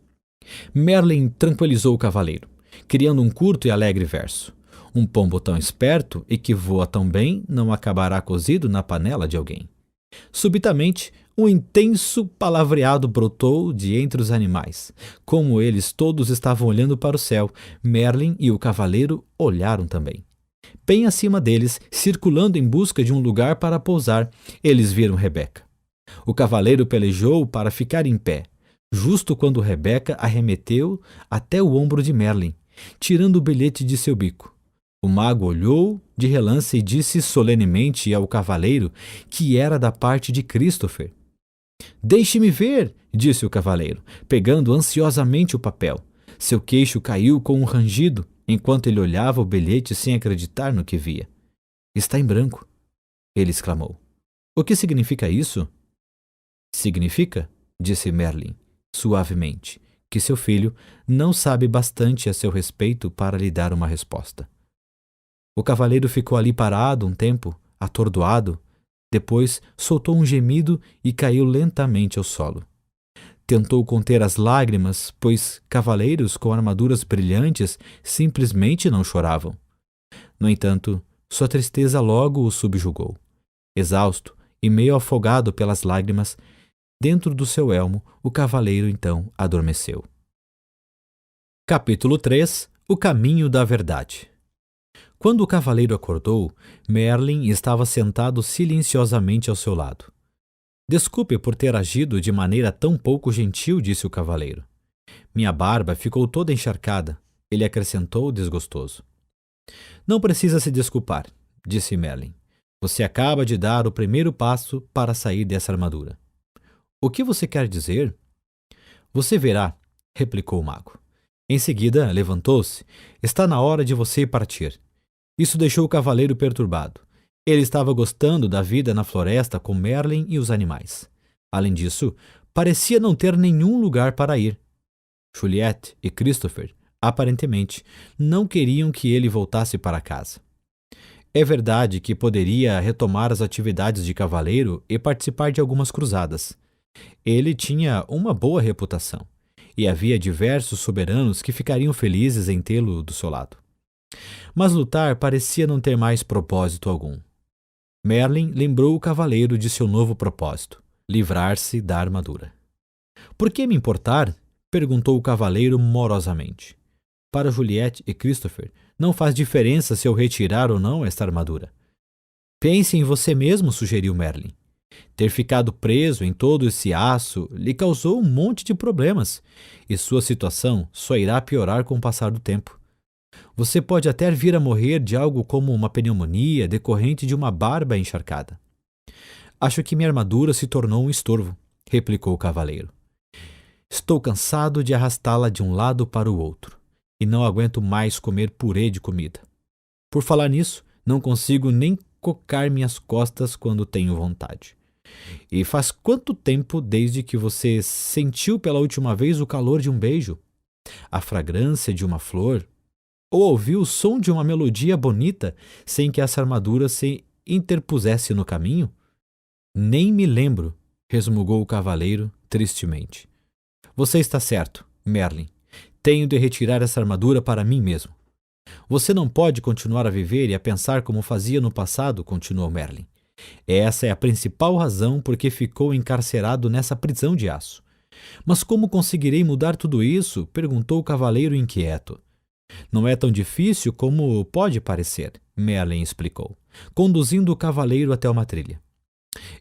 Merlin tranquilizou o cavaleiro, criando um curto e alegre verso. Um pombo tão esperto e que voa tão bem não acabará cozido na panela de alguém. Subitamente, um intenso palavreado brotou de entre os animais. Como eles todos estavam olhando para o céu, Merlin e o cavaleiro olharam também. Bem acima deles, circulando em busca de um lugar para pousar, eles viram Rebeca. O cavaleiro pelejou para ficar em pé, justo quando Rebeca arremeteu até o ombro de Merlin, tirando o bilhete de seu bico. O mago olhou de relance e disse solenemente ao cavaleiro que era da parte de Christopher. Deixe-me ver, disse o cavaleiro, pegando ansiosamente o papel. Seu queixo caiu com um rangido, enquanto ele olhava o bilhete sem acreditar no que via. Está em branco, ele exclamou. O que significa isso? Significa, disse Merlin, suavemente, que seu filho não sabe bastante a seu respeito para lhe dar uma resposta. O cavaleiro ficou ali parado um tempo, atordoado. Depois soltou um gemido e caiu lentamente ao solo. Tentou conter as lágrimas, pois cavaleiros com armaduras brilhantes simplesmente não choravam. No entanto, sua tristeza logo o subjugou. Exausto e meio afogado pelas lágrimas, dentro do seu elmo, o cavaleiro então adormeceu. Capítulo 3 – O caminho da verdade. Quando o cavaleiro acordou, Merlin estava sentado silenciosamente ao seu lado. Desculpe por ter agido de maneira tão pouco gentil, disse o cavaleiro. Minha barba ficou toda encharcada, ele acrescentou desgostoso. Não precisa se desculpar, disse Merlin. Você acaba de dar o primeiro passo para sair dessa armadura. O que você quer dizer? Você verá, replicou o mago. Em seguida, levantou-se. Está na hora de você partir. Isso deixou o cavaleiro perturbado. Ele estava gostando da vida na floresta com Merlin e os animais. Além disso, parecia não ter nenhum lugar para ir. Juliette e Christopher Aparentemente, não queriam que ele voltasse para casa. É verdade que poderia retomar as atividades de cavaleiro e participar de algumas cruzadas. Ele tinha uma boa reputação, e havia diversos soberanos que ficariam felizes em tê-lo do seu lado. Mas lutar parecia não ter mais propósito algum. Merlin lembrou o cavaleiro de seu novo propósito: livrar-se da armadura. Por que me importar? Perguntou o cavaleiro morosamente. Para Juliette e Christopher, não faz diferença se eu retirar ou não esta armadura. Pense em você mesmo, sugeriu Merlin. Ter ficado preso em todo esse aço lhe causou um monte de problemas, e sua situação só irá piorar com o passar do tempo. Você pode até vir a morrer de algo como uma pneumonia decorrente de uma barba encharcada. Acho que minha armadura se tornou um estorvo, replicou o cavaleiro. Estou cansado de arrastá-la de um lado para o outro, e não aguento mais comer purê de comida. Por falar nisso, não consigo nem cocar minhas costas quando tenho vontade. E faz quanto tempo desde que você sentiu pela última vez o calor de um beijo, a fragrância de uma flor, ou ouviu o som de uma melodia bonita sem que essa armadura se interpusesse no caminho? Nem me lembro, resmungou o cavaleiro tristemente. Você está certo, Merlin. Tenho de retirar essa armadura para mim mesmo. Você não pode continuar a viver e a pensar como fazia no passado, continuou Merlin. Essa é a principal razão por que ficou encarcerado nessa prisão de aço. Mas como conseguirei mudar tudo isso? Perguntou o cavaleiro inquieto. Não é tão difícil como pode parecer, Merlin explicou, conduzindo o cavaleiro até uma trilha.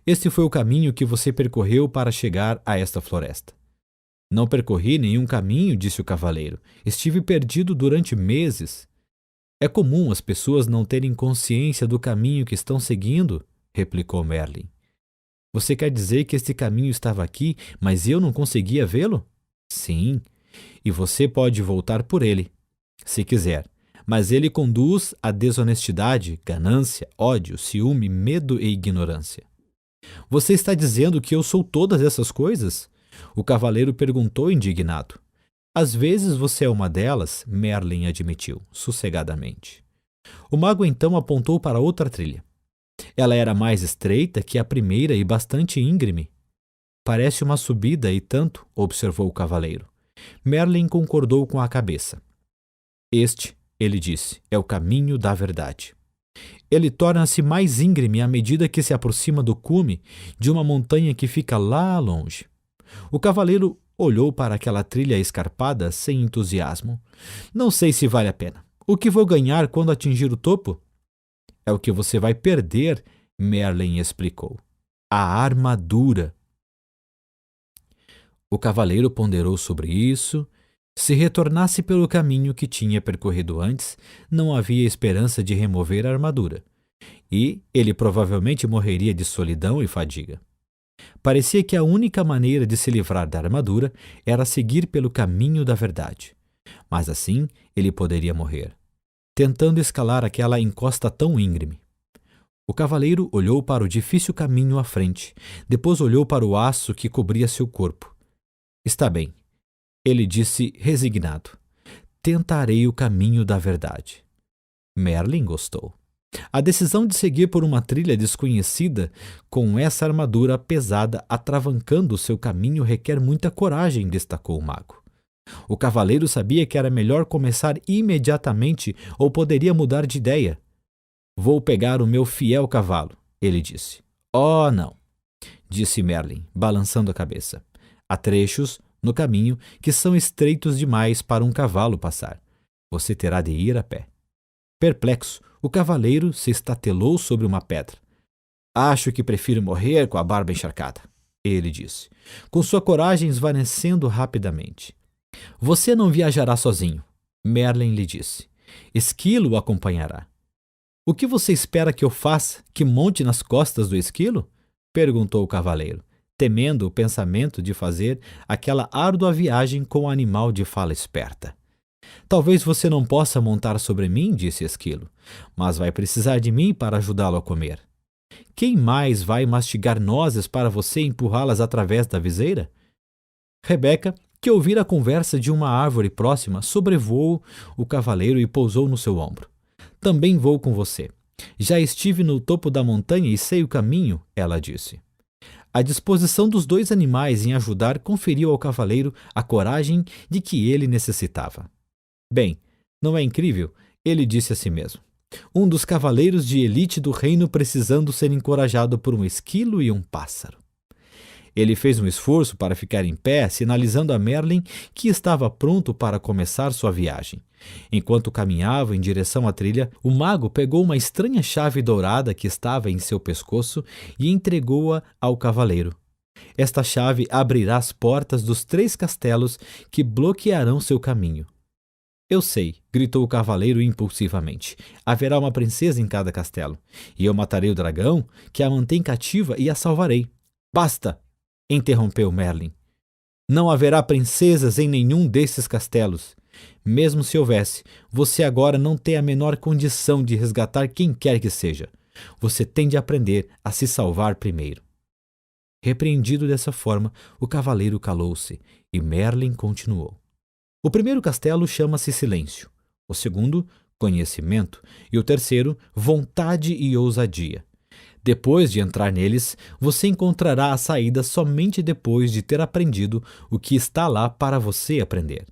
Este foi o caminho que você percorreu para chegar a esta floresta. Não percorri nenhum caminho, disse o cavaleiro. Estive perdido durante meses. É comum as pessoas não terem consciência do caminho que estão seguindo, replicou Merlin. Você quer dizer que este caminho estava aqui, mas eu não conseguia vê-lo? Sim, e você pode voltar por ele, se quiser, mas ele conduz à desonestidade, ganância, ódio, ciúme, medo e ignorância. Você está dizendo que eu sou todas essas coisas? O cavaleiro perguntou indignado. Às vezes você é uma delas, Merlin admitiu, sossegadamente. O mago então apontou para outra trilha. Ela era mais estreita que a primeira e bastante íngreme. Parece uma subida e tanto, observou o cavaleiro. Merlin concordou com a cabeça. Este, ele disse, é o caminho da verdade. Ele torna-se mais íngreme à medida que se aproxima do cume de uma montanha que fica lá longe. O cavaleiro olhou para aquela trilha escarpada sem entusiasmo. Não sei se vale a pena. O que vou ganhar quando atingir o topo? É o que você vai perder, Merlin explicou. A armadura. O cavaleiro ponderou sobre isso. Se retornasse pelo caminho que tinha percorrido antes, não havia esperança de remover a armadura. E ele provavelmente morreria de solidão e fadiga. Parecia que a única maneira de se livrar da armadura era seguir pelo caminho da verdade. Mas assim ele poderia morrer, tentando escalar aquela encosta tão íngreme. O cavaleiro olhou para o difícil caminho à frente, depois olhou para o aço que cobria seu corpo. Está bem, ele disse resignado. Tentarei o caminho da verdade. Merlin gostou. A decisão de seguir por uma trilha desconhecida com essa armadura pesada atravancando o seu caminho requer muita coragem, destacou o mago. O cavaleiro sabia que era melhor começar imediatamente ou poderia mudar de ideia. Vou pegar o meu fiel cavalo, ele disse. Oh, não, disse Merlin, balançando a cabeça. Há trechos no caminho que são estreitos demais para um cavalo passar. Você terá de ir a pé. Perplexo, o cavaleiro se estatelou sobre uma pedra. Acho que prefiro morrer com a barba encharcada, ele disse, com sua coragem esvanecendo rapidamente. Você não viajará sozinho, Merlin lhe disse. Esquilo o acompanhará. O que você espera que eu faça? Que monte nas costas do esquilo? Perguntou o cavaleiro, temendo o pensamento de fazer aquela árdua viagem com o animal de fala esperta. Talvez você não possa montar sobre mim, disse Esquilo, mas vai precisar de mim para ajudá-lo a comer. Quem mais vai mastigar nozes para você empurrá-las através da viseira? Rebeca que ouvir a conversa de uma árvore próxima, sobrevoou o cavaleiro e pousou no seu ombro. Também vou com você. Já estive no topo da montanha e sei o caminho, ela disse. A disposição dos dois animais em ajudar conferiu ao cavaleiro a coragem de que ele necessitava. Bem, não é incrível? Ele disse a si mesmo. Um dos cavaleiros de elite do reino precisando ser encorajado por um esquilo e um pássaro. Ele fez um esforço para ficar em pé, sinalizando a Merlin que estava pronto para começar sua viagem. Enquanto caminhava em direção à trilha, o mago pegou uma estranha chave dourada que estava em seu pescoço e entregou-a ao cavaleiro. Esta chave abrirá as portas dos 3 castelos que bloquearão seu caminho. Eu sei, gritou o cavaleiro impulsivamente. Haverá uma princesa em cada castelo, e eu matarei o dragão que a mantém cativa e a salvarei. Basta! Interrompeu Merlin. Não haverá princesas em nenhum desses castelos. Mesmo se houvesse, você agora não tem a menor condição de resgatar quem quer que seja. Você tem de aprender a se salvar primeiro. Repreendido dessa forma, o cavaleiro calou-se e Merlin continuou. O primeiro castelo chama-se Silêncio, o segundo, Conhecimento, e o terceiro, Vontade e Ousadia. Depois de entrar neles, você encontrará a saída somente depois de ter aprendido o que está lá para você aprender.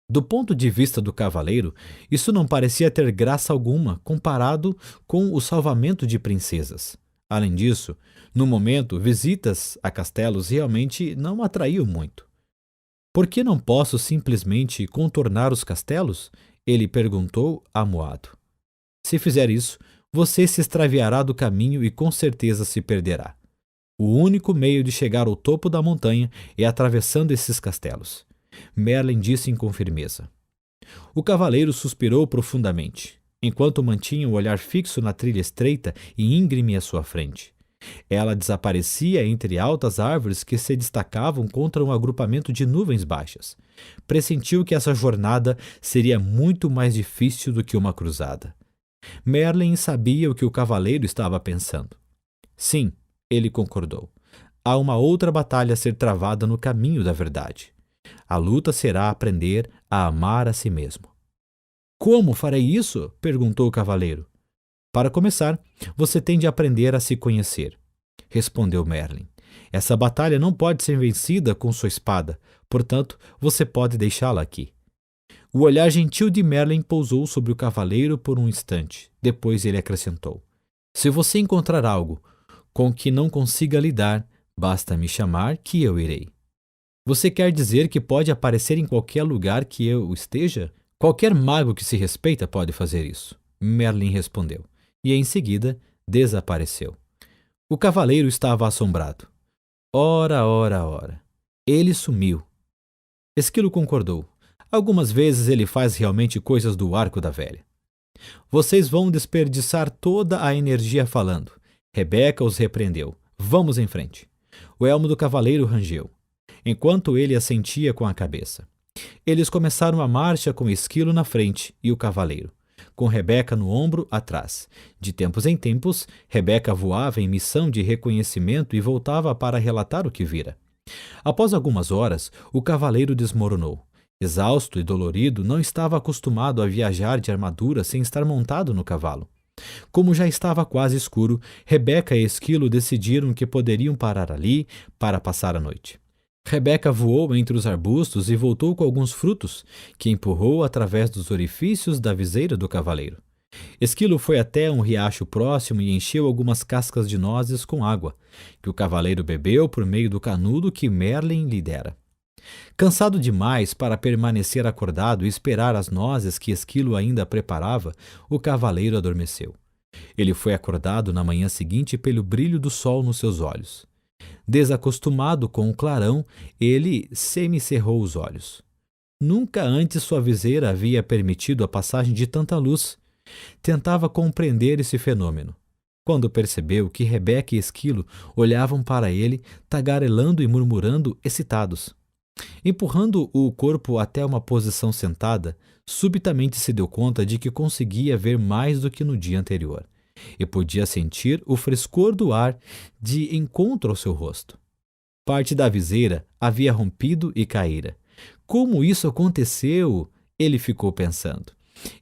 Do ponto de vista do cavaleiro, isso não parecia ter graça alguma comparado com o salvamento de princesas. Além disso, no momento, visitas a castelos realmente não atraíam muito. Por que não posso simplesmente contornar os castelos? Ele perguntou, amuado. Se fizer isso, você se extraviará do caminho e com certeza se perderá. O único meio de chegar ao topo da montanha é atravessando esses castelos. Merlin disse com firmeza. O cavaleiro suspirou profundamente, enquanto mantinha o olhar fixo na trilha estreita e íngreme à sua frente. Ela desaparecia entre altas árvores que se destacavam contra um agrupamento de nuvens baixas. Pressentiu que essa jornada seria muito mais difícil do que uma cruzada. Merlin sabia o que o cavaleiro estava pensando. Sim, ele concordou. Há uma outra batalha a ser travada no caminho da verdade. A luta será aprender a amar a si mesmo. Como farei isso? Perguntou o cavaleiro. Para começar, você tem de aprender a se conhecer, respondeu Merlin. Essa batalha não pode ser vencida com sua espada, portanto, você pode deixá-la aqui. O olhar gentil de Merlin pousou sobre o cavaleiro por um instante. Depois ele acrescentou. Se você encontrar algo com que não consiga lidar, basta me chamar que eu irei. Você quer dizer que pode aparecer em qualquer lugar que eu esteja? Qualquer mago que se respeita pode fazer isso, Merlin respondeu, e em seguida desapareceu. O cavaleiro estava assombrado. Ora. Ele sumiu. Esquilo concordou. Algumas vezes ele faz realmente coisas do arco da velha. Vocês vão desperdiçar toda a energia falando. Rebeca os repreendeu. Vamos em frente. O elmo do cavaleiro rangeu, enquanto ele assentia com a cabeça. Eles começaram a marcha com Esquilo na frente e o cavaleiro, com Rebeca no ombro atrás. De tempos em tempos, Rebeca voava em missão de reconhecimento e voltava para relatar o que vira. Após algumas horas, o cavaleiro desmoronou. Exausto e dolorido, não estava acostumado a viajar de armadura sem estar montado no cavalo. Como já estava quase escuro, Rebeca e Esquilo decidiram que poderiam parar ali para passar a noite. Rebeca voou entre os arbustos e voltou com alguns frutos, que empurrou através dos orifícios da viseira do cavaleiro. Esquilo foi até um riacho próximo e encheu algumas cascas de nozes com água, que o cavaleiro bebeu por meio do canudo que Merlin lhe dera. Cansado demais para permanecer acordado e esperar as nozes que Esquilo ainda preparava, o cavaleiro adormeceu. Ele foi acordado na manhã seguinte pelo brilho do sol nos seus olhos. Desacostumado com o clarão, ele semicerrou os olhos. Nunca antes sua viseira havia permitido a passagem de tanta luz. Tentava compreender esse fenômeno, quando percebeu que Rebeca e Esquilo olhavam para ele, tagarelando e murmurando, excitados. Empurrando o corpo até uma posição sentada, subitamente se deu conta de que conseguia ver mais do que no dia anterior, e podia sentir o frescor do ar de encontro ao seu rosto. Parte da viseira havia rompido e caíra. Como isso aconteceu? Ele ficou pensando.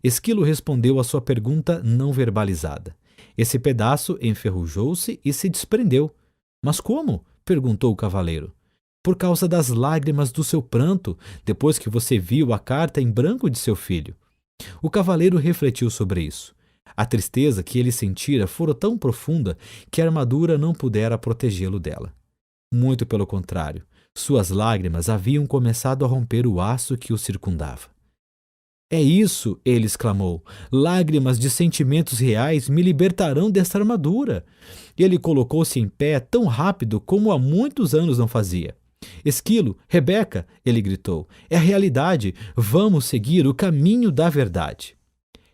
Esquilo respondeu à sua pergunta não verbalizada. Esse pedaço enferrujou-se e se desprendeu. Mas como? Perguntou o cavaleiro. Por causa das lágrimas do seu pranto, depois que você viu a carta em branco de seu filho. O cavaleiro refletiu sobre isso. A tristeza que ele sentira fora tão profunda que a armadura não pudera protegê-lo dela. Muito pelo contrário, suas lágrimas haviam começado a romper o aço que o circundava. É isso, ele exclamou. Lágrimas de sentimentos reais me libertarão desta armadura. Ele colocou-se em pé tão rápido como há muitos anos não fazia. Esquilo, Rebeca, ele gritou, é a realidade. Vamos seguir o caminho da verdade.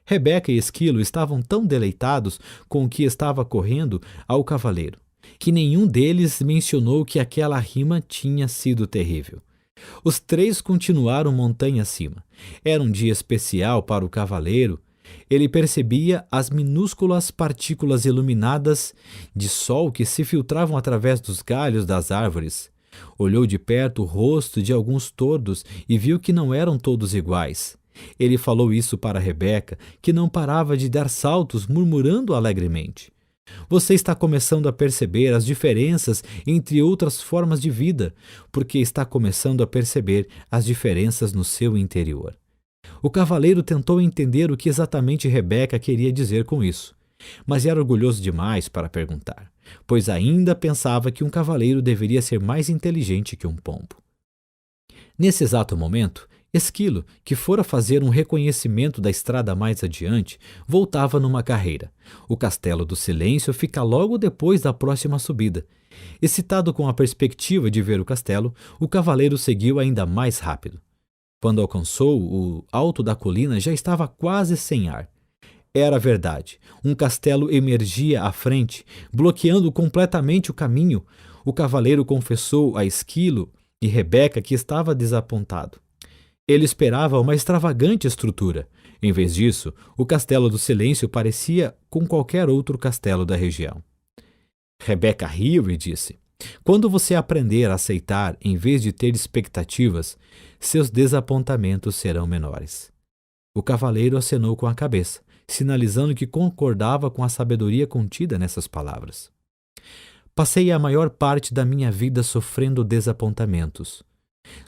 Rebeca e Esquilo estavam tão deleitados com o que estava correndo ao cavaleiro, que nenhum deles mencionou que aquela rima tinha sido terrível. Os três continuaram montanha acima. Era um dia especial para o cavaleiro. Ele percebia as minúsculas partículas iluminadas de sol que se filtravam através dos galhos das árvores. Olhou de perto o rosto de alguns tordos e viu que não eram todos iguais. Ele falou isso para Rebeca, que não parava de dar saltos, murmurando alegremente. Você está começando a perceber as diferenças entre outras formas de vida, porque está começando a perceber as diferenças no seu interior. O cavaleiro tentou entender o que exatamente Rebeca queria dizer com isso, mas era orgulhoso demais para perguntar, pois ainda pensava que um cavaleiro deveria ser mais inteligente que um pombo. Nesse exato momento, Esquilo, que fora fazer um reconhecimento da estrada mais adiante, voltava numa carreira. O Castelo do Silêncio fica logo depois da próxima subida. Excitado com a perspectiva de ver o castelo, o cavaleiro seguiu ainda mais rápido. Quando alcançou o alto da colina, já estava quase sem ar. Era verdade. Um castelo emergia à frente, bloqueando completamente o caminho. O cavaleiro confessou a Esquilo e Rebeca que estava desapontado. Ele esperava uma extravagante estrutura. Em vez disso, o Castelo do Silêncio parecia com qualquer outro castelo da região. Rebeca riu e disse: quando você aprender a aceitar em vez de ter expectativas, seus desapontamentos serão menores. O cavaleiro acenou com a cabeça, sinalizando que concordava com a sabedoria contida nessas palavras. Passei a maior parte da minha vida sofrendo desapontamentos.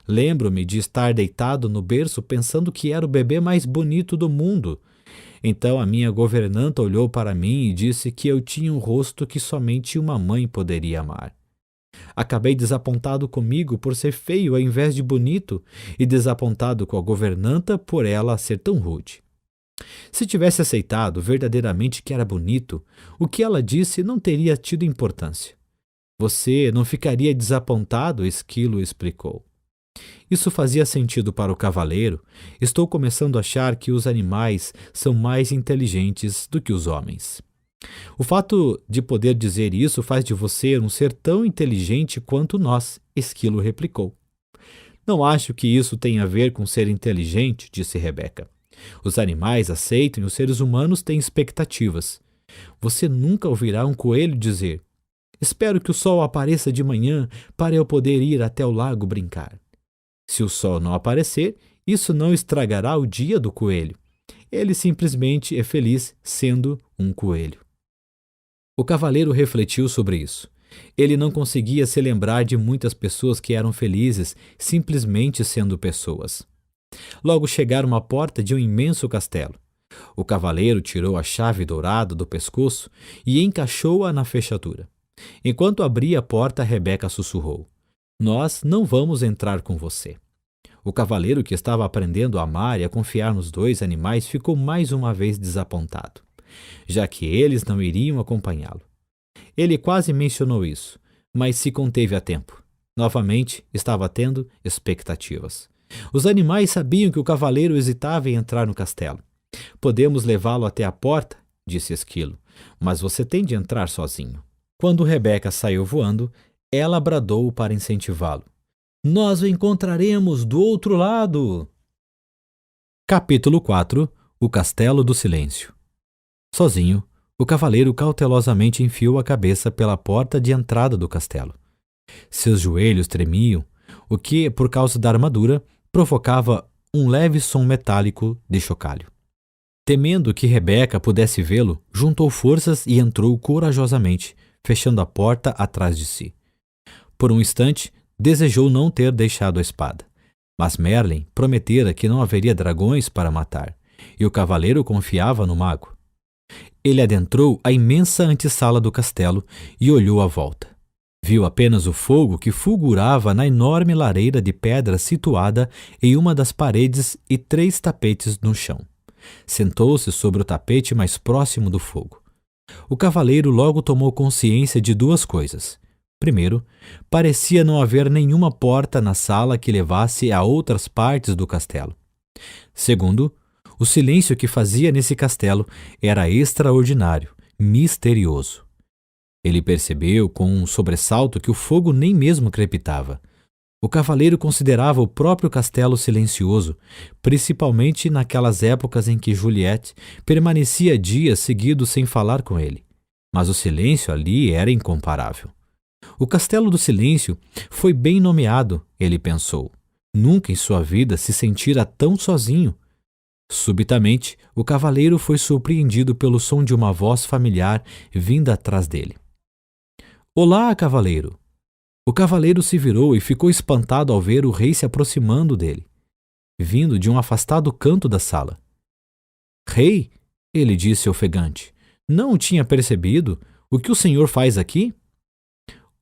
Lembro-me de estar deitado no berço pensando que era o bebê mais bonito do mundo. Então a minha governanta olhou para mim e disse que eu tinha um rosto que somente uma mãe poderia amar. Acabei desapontado comigo por ser feio ao invés de bonito e desapontado com a governanta por ela ser tão rude. Se tivesse aceitado verdadeiramente que era bonito, o que ela disse não teria tido importância. Você não ficaria desapontado, Esquilo explicou. Isso fazia sentido para o cavaleiro. Estou começando a achar que os animais são mais inteligentes do que os homens. O fato de poder dizer isso faz de você um ser tão inteligente quanto nós, Esquilo replicou. Não acho que isso tenha a ver com ser inteligente, disse Rebeca. Os animais aceitam e os seres humanos têm expectativas. Você nunca ouvirá um coelho dizer: espero que o sol apareça de manhã para eu poder ir até o lago brincar. Se o sol não aparecer, isso não estragará o dia do coelho. Ele simplesmente é feliz sendo um coelho. O cavaleiro refletiu sobre isso. Ele não conseguia se lembrar de muitas pessoas que eram felizes simplesmente sendo pessoas. Logo chegaram à porta de um imenso castelo. O cavaleiro tirou a chave dourada do pescoço e encaixou-a na fechadura. Enquanto abria a porta, Rebeca sussurrou: nós não vamos entrar com você. O cavaleiro, que estava aprendendo a amar e a confiar nos dois animais, ficou mais uma vez desapontado, já que eles não iriam acompanhá-lo. Ele quase mencionou isso, mas se conteve a tempo. Novamente, estava tendo expectativas. Os animais sabiam que o cavaleiro hesitava em entrar no castelo. Podemos levá-lo até a porta, disse Esquilo, mas você tem de entrar sozinho. Quando Rebeca saiu voando, ela bradou para incentivá-lo: nós o encontraremos do outro lado! Capítulo 4 – O Castelo do Silêncio. Sozinho, o cavaleiro cautelosamente enfiou a cabeça pela porta de entrada do castelo. Seus joelhos tremiam, o que, por causa da armadura, provocava um leve som metálico de chocalho. Temendo que Rebeca pudesse vê-lo, juntou forças e entrou corajosamente, fechando a porta atrás de si. Por um instante, desejou não ter deixado a espada. Mas Merlin prometera que não haveria dragões para matar, e o cavaleiro confiava no mago. Ele adentrou a imensa antessala do castelo e olhou à volta. Viu apenas o fogo que fulgurava na enorme lareira de pedra situada em uma das paredes e 3 tapetes no chão. Sentou-se sobre o tapete mais próximo do fogo. O cavaleiro logo tomou consciência de 2 coisas. Primeiro, parecia não haver nenhuma porta na sala que levasse a outras partes do castelo. Segundo, o silêncio que fazia nesse castelo era extraordinário, misterioso. Ele percebeu com um sobressalto que o fogo nem mesmo crepitava. O cavaleiro considerava o próprio castelo silencioso, principalmente naquelas épocas em que Juliette permanecia dias seguidos sem falar com ele. Mas o silêncio ali era incomparável. O Castelo do Silêncio foi bem nomeado, ele pensou. Nunca em sua vida se sentira tão sozinho. Subitamente, o cavaleiro foi surpreendido pelo som de uma voz familiar vinda atrás dele. Olá, cavaleiro! O cavaleiro se virou e ficou espantado ao ver o rei se aproximando dele, vindo de um afastado canto da sala. Rei, ele disse ofegante, não o tinha percebido? O que o senhor faz aqui?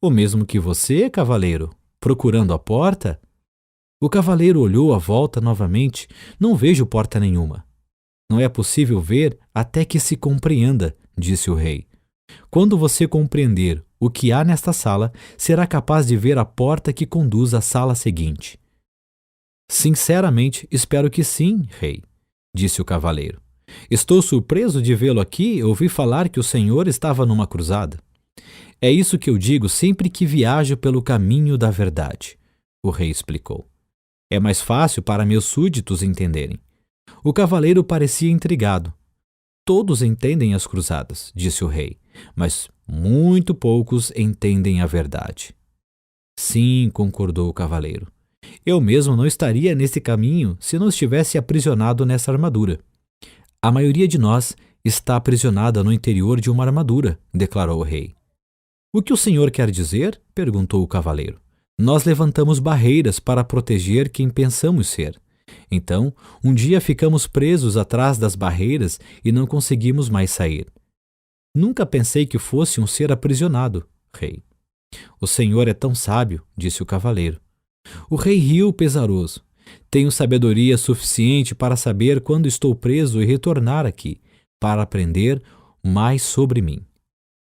O mesmo que você, cavaleiro, procurando a porta? O cavaleiro olhou à volta novamente. Não vejo porta nenhuma. Não é possível ver até que se compreenda, disse o rei. Quando você compreender o que há nesta sala, será capaz de ver a porta que conduz à sala seguinte. Sinceramente, espero que sim, rei, disse o cavaleiro. Estou surpreso de vê-lo aqui e ouvi falar que o senhor estava numa cruzada. É isso que eu digo sempre que viajo pelo caminho da verdade, o rei explicou. É mais fácil para meus súditos entenderem. O cavaleiro parecia intrigado. Todos entendem as cruzadas, disse o rei, mas muito poucos entendem a verdade. Sim, concordou o cavaleiro. Eu mesmo não estaria nesse caminho se não estivesse aprisionado nessa armadura. A maioria de nós está aprisionada no interior de uma armadura, declarou o rei. O que o senhor quer dizer? Perguntou o cavaleiro. Nós levantamos barreiras para proteger quem pensamos ser. Então, um dia ficamos presos atrás das barreiras e não conseguimos mais sair. Nunca pensei que fosse um ser aprisionado, rei. O senhor é tão sábio, disse o cavaleiro. O rei riu pesaroso. Tenho sabedoria suficiente para saber quando estou preso e retornar aqui, para aprender mais sobre mim.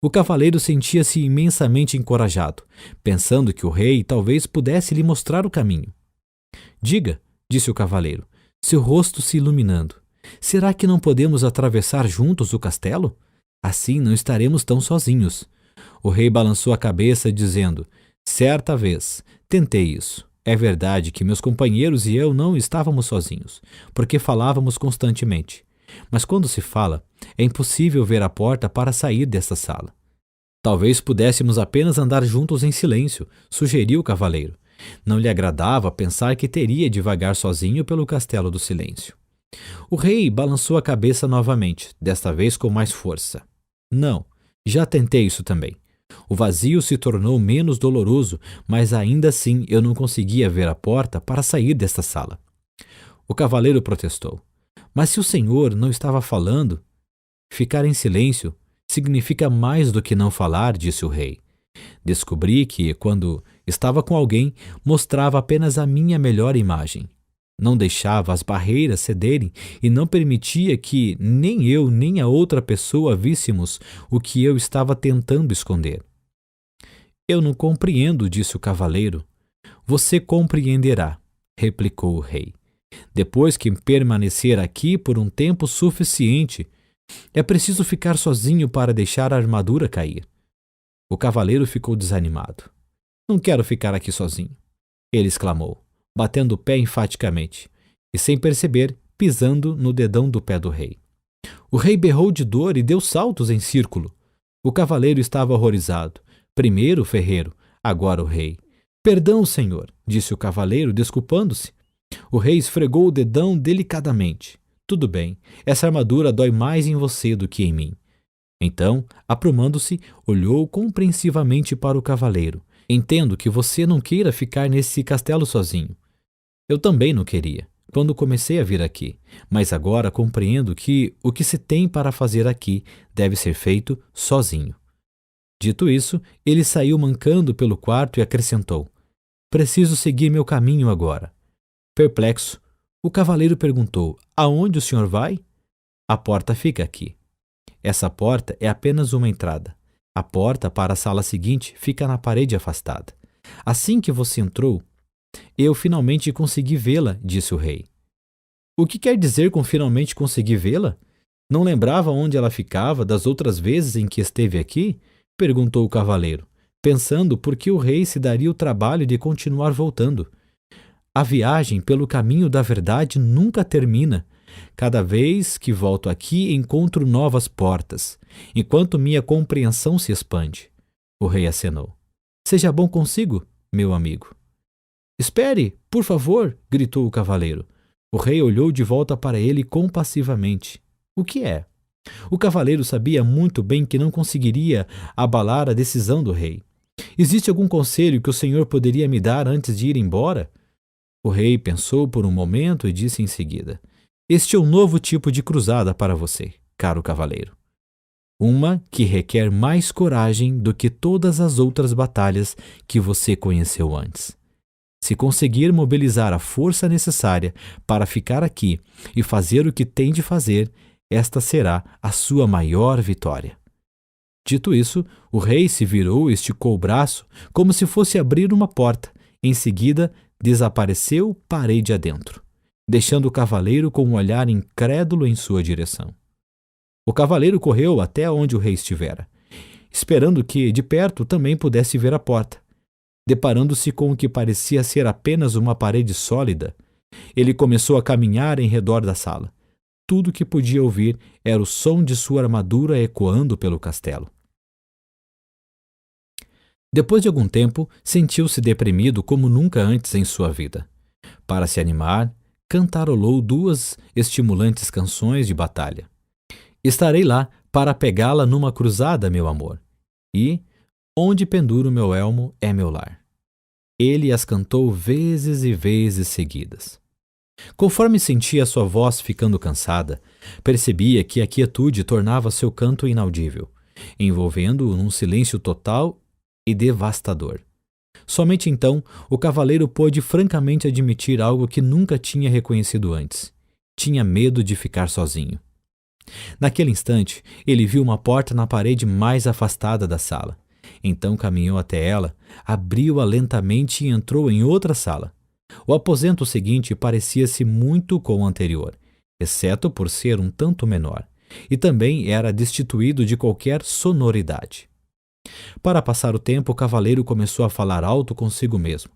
O cavaleiro sentia-se imensamente encorajado, pensando que o rei talvez pudesse lhe mostrar o caminho. Diga, disse o cavaleiro, seu rosto se iluminando. Será que não podemos atravessar juntos o castelo? Assim não estaremos tão sozinhos. O rei balançou a cabeça, dizendo, certa vez, tentei isso. É verdade que meus companheiros e eu não estávamos sozinhos, porque falávamos constantemente. Mas quando se fala, é impossível ver a porta para sair desta sala. Talvez pudéssemos apenas andar juntos em silêncio, sugeriu o cavaleiro. Não lhe agradava pensar que teria de vagar sozinho pelo castelo do silêncio. O rei balançou a cabeça novamente, desta vez com mais força. Não, já tentei isso também. O vazio se tornou menos doloroso, mas ainda assim eu não conseguia ver a porta para sair desta sala. O cavaleiro protestou. Mas se o senhor não estava falando, ficar em silêncio significa mais do que não falar, disse o rei. Descobri que, quando estava com alguém, mostrava apenas a minha melhor imagem. Não deixava as barreiras cederem e não permitia que nem eu nem a outra pessoa víssemos o que eu estava tentando esconder. Eu não compreendo, disse o cavaleiro. Você compreenderá, replicou o rei. Depois que permanecer aqui por um tempo suficiente, é preciso ficar sozinho para deixar a armadura cair. O cavaleiro ficou desanimado. Não quero ficar aqui sozinho, ele exclamou, batendo o pé enfaticamente, e sem perceber, pisando no dedão do pé do rei. O rei berrou de dor e deu saltos em círculo. O cavaleiro estava horrorizado. Primeiro o ferreiro, agora o rei. Perdão, senhor, disse o cavaleiro, desculpando-se. O rei esfregou o dedão delicadamente. Tudo bem, essa armadura dói mais em você do que em mim. Então, aprumando-se, olhou compreensivamente para o cavaleiro. Entendo que você não queira ficar nesse castelo sozinho. Eu também não queria, quando comecei a vir aqui, mas agora compreendo que o que se tem para fazer aqui deve ser feito sozinho. Dito isso, ele saiu mancando pelo quarto e acrescentou: Preciso seguir meu caminho agora. Perplexo, o cavaleiro perguntou: Aonde o senhor vai? A porta fica aqui. Essa porta é apenas uma entrada. A porta para a sala seguinte fica na parede afastada. Assim que você entrou, eu finalmente consegui vê-la, disse o rei. O que quer dizer com finalmente consegui vê-la? Não lembrava onde ela ficava das outras vezes em que esteve aqui? Perguntou o cavaleiro, pensando por que o rei se daria o trabalho de continuar voltando. A viagem pelo caminho da verdade nunca termina. Cada vez que volto aqui, encontro novas portas, enquanto minha compreensão se expande. O rei acenou. Seja bom consigo, meu amigo. Espere, por favor, gritou o cavaleiro. O rei olhou de volta para ele compassivamente. O que é? O cavaleiro sabia muito bem que não conseguiria abalar a decisão do rei. Existe algum conselho que o senhor poderia me dar antes de ir embora? O rei pensou por um momento e disse em seguida: Este é um novo tipo de cruzada para você, caro cavaleiro. Uma que requer mais coragem do que todas as outras batalhas que você conheceu antes. Se conseguir mobilizar a força necessária para ficar aqui e fazer o que tem de fazer, esta será a sua maior vitória. Dito isso, o rei se virou e esticou o braço como se fosse abrir uma porta. Em seguida, desapareceu parede adentro, deixando o cavaleiro com um olhar incrédulo em sua direção. O cavaleiro correu até onde o rei estivera, esperando que, de perto, também pudesse ver a porta. Deparando-se com o que parecia ser apenas uma parede sólida, ele começou a caminhar em redor da sala. Tudo que podia ouvir era o som de sua armadura ecoando pelo castelo. Depois de algum tempo, sentiu-se deprimido como nunca antes em sua vida. Para se animar, cantarolou 2 estimulantes canções de batalha. Estarei lá para pegá-la numa cruzada, meu amor. E onde penduro meu elmo é meu lar. Ele as cantou vezes e vezes seguidas. Conforme sentia sua voz ficando cansada, percebia que a quietude tornava seu canto inaudível, envolvendo-o num silêncio total e devastador. Somente então o cavaleiro pôde francamente admitir algo que nunca tinha reconhecido antes. Tinha medo de ficar sozinho. Naquele instante, ele viu uma porta na parede mais afastada da sala. Então caminhou até ela, abriu-a lentamente e entrou em outra sala. O aposento seguinte parecia-se muito com o anterior, exceto por ser um tanto menor, e também era destituído de qualquer sonoridade. Para passar o tempo, o cavaleiro começou a falar alto consigo mesmo.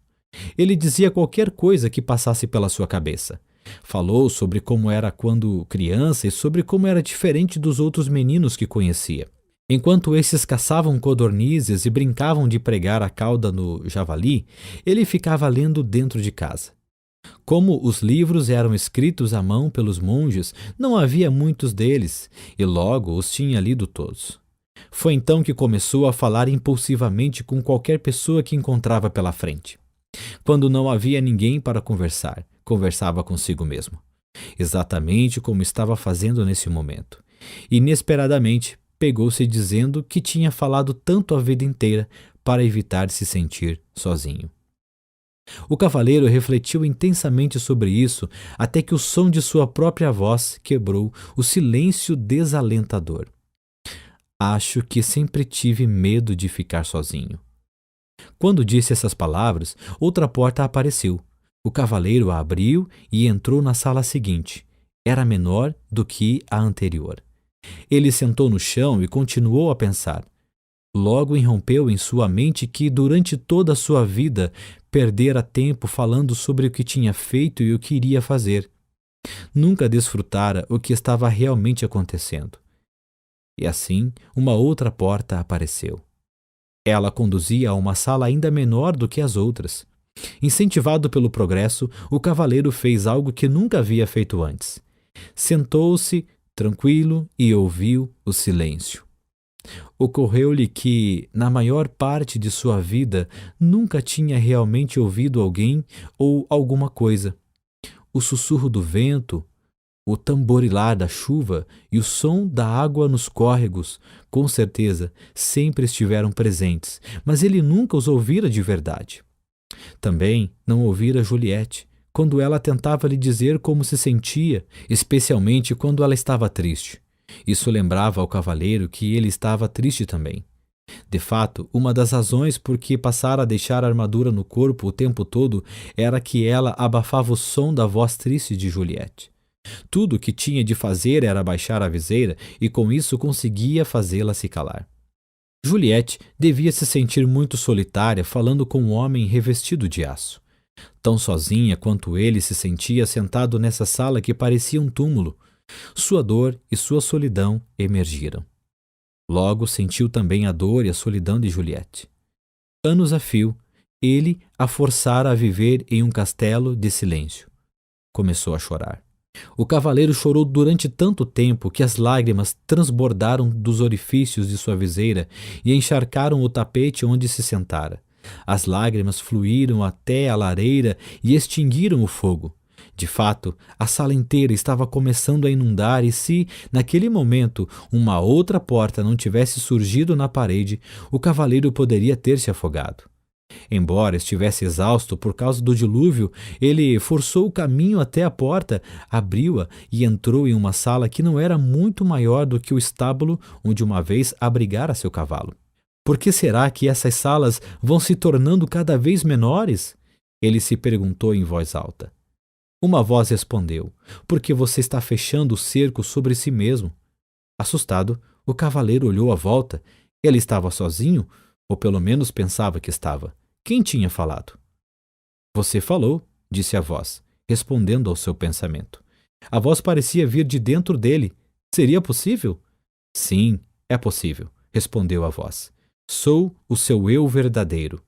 Ele dizia qualquer coisa que passasse pela sua cabeça. Falou sobre como era quando criança e sobre como era diferente dos outros meninos que conhecia. Enquanto esses caçavam codornizes e brincavam de pregar a cauda no javali, ele ficava lendo dentro de casa. Como os livros eram escritos à mão pelos monges, não havia muitos deles, e logo os tinha lido todos. Foi então que começou a falar impulsivamente com qualquer pessoa que encontrava pela frente. Quando não havia ninguém para conversar, conversava consigo mesmo, exatamente como estava fazendo nesse momento. Inesperadamente, pegou-se dizendo que tinha falado tanto a vida inteira para evitar se sentir sozinho. O cavaleiro refletiu intensamente sobre isso até que o som de sua própria voz quebrou o silêncio desalentador. Acho que sempre tive medo de ficar sozinho. Quando disse essas palavras, outra porta apareceu. O cavaleiro a abriu e entrou na sala seguinte. Era menor do que a anterior. Ele sentou no chão e continuou a pensar. Logo irrompeu em sua mente que, durante toda a sua vida, perdera tempo falando sobre o que tinha feito e o que iria fazer. Nunca desfrutara o que estava realmente acontecendo. E assim, uma outra porta apareceu. Ela conduzia a uma sala ainda menor do que as outras. Incentivado pelo progresso, o cavaleiro fez algo que nunca havia feito antes. Sentou-se tranquilo e ouviu o silêncio. Ocorreu-lhe que, na maior parte de sua vida, nunca tinha realmente ouvido alguém ou alguma coisa. O sussurro do vento, o tamborilar da chuva e o som da água nos córregos, com certeza, sempre estiveram presentes, mas ele nunca os ouvira de verdade. Também não ouvira Juliette, quando ela tentava lhe dizer como se sentia, especialmente quando ela estava triste. Isso lembrava ao cavaleiro que ele estava triste também. De fato, uma das razões por que passara a deixar a armadura no corpo o tempo todo era que ela abafava o som da voz triste de Juliette. Tudo o que tinha de fazer era baixar a viseira e com isso conseguia fazê-la se calar. Juliette devia se sentir muito solitária falando com um homem revestido de aço. Tão sozinha quanto ele se sentia sentado nessa sala que parecia um túmulo. Sua dor e sua solidão emergiram. Logo sentiu também a dor e a solidão de Juliette. Anos a fio, ele a forçara a viver em um castelo de silêncio. Começou a chorar. O cavaleiro chorou durante tanto tempo que as lágrimas transbordaram dos orifícios de sua viseira e encharcaram o tapete onde se sentara. As lágrimas fluíram até a lareira e extinguiram o fogo. De fato, a sala inteira estava começando a inundar e se, naquele momento, uma outra porta não tivesse surgido na parede, o cavaleiro poderia ter se afogado. Embora estivesse exausto por causa do dilúvio, ele forçou o caminho até a porta, abriu-a e entrou em uma sala que não era muito maior do que o estábulo onde uma vez abrigara seu cavalo. Por que será que essas salas vão se tornando cada vez menores? Ele se perguntou em voz alta. Uma voz respondeu: porque você está fechando o cerco sobre si mesmo. Assustado, o cavaleiro olhou à volta. Ele estava sozinho, ou pelo menos pensava que estava. Quem tinha falado? Você falou, disse a voz, respondendo ao seu pensamento. A voz parecia vir de dentro dele. Seria possível? Sim, é possível, respondeu a voz. Sou o seu eu verdadeiro.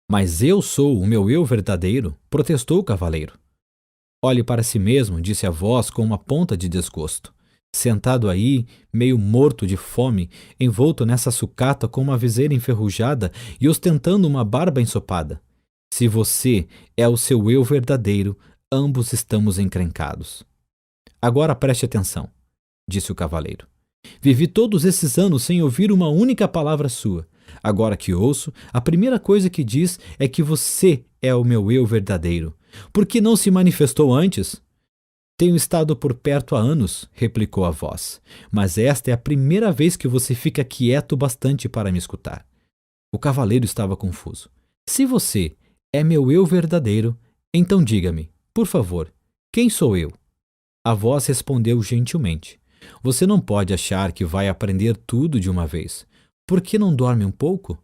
Mas eu sou o meu eu verdadeiro, protestou o cavaleiro. Olhe para si mesmo, disse a voz com uma ponta de desgosto. Sentado aí, meio morto de fome, envolto nessa sucata com uma viseira enferrujada e ostentando uma barba ensopada. Se você é o seu eu verdadeiro, ambos estamos encrencados. Agora preste atenção, disse o cavaleiro. Vivi todos esses anos sem ouvir uma única palavra sua. Agora que ouço, a primeira coisa que diz é que você é o meu eu verdadeiro. Por que não se manifestou antes? Tenho estado por perto há anos, replicou a voz, mas esta é a primeira vez que você fica quieto bastante para me escutar. O cavaleiro estava confuso. Se você é meu eu verdadeiro, então diga-me, por favor, quem sou eu? A voz respondeu gentilmente. Você não pode achar que vai aprender tudo de uma vez. Por que não dorme um pouco?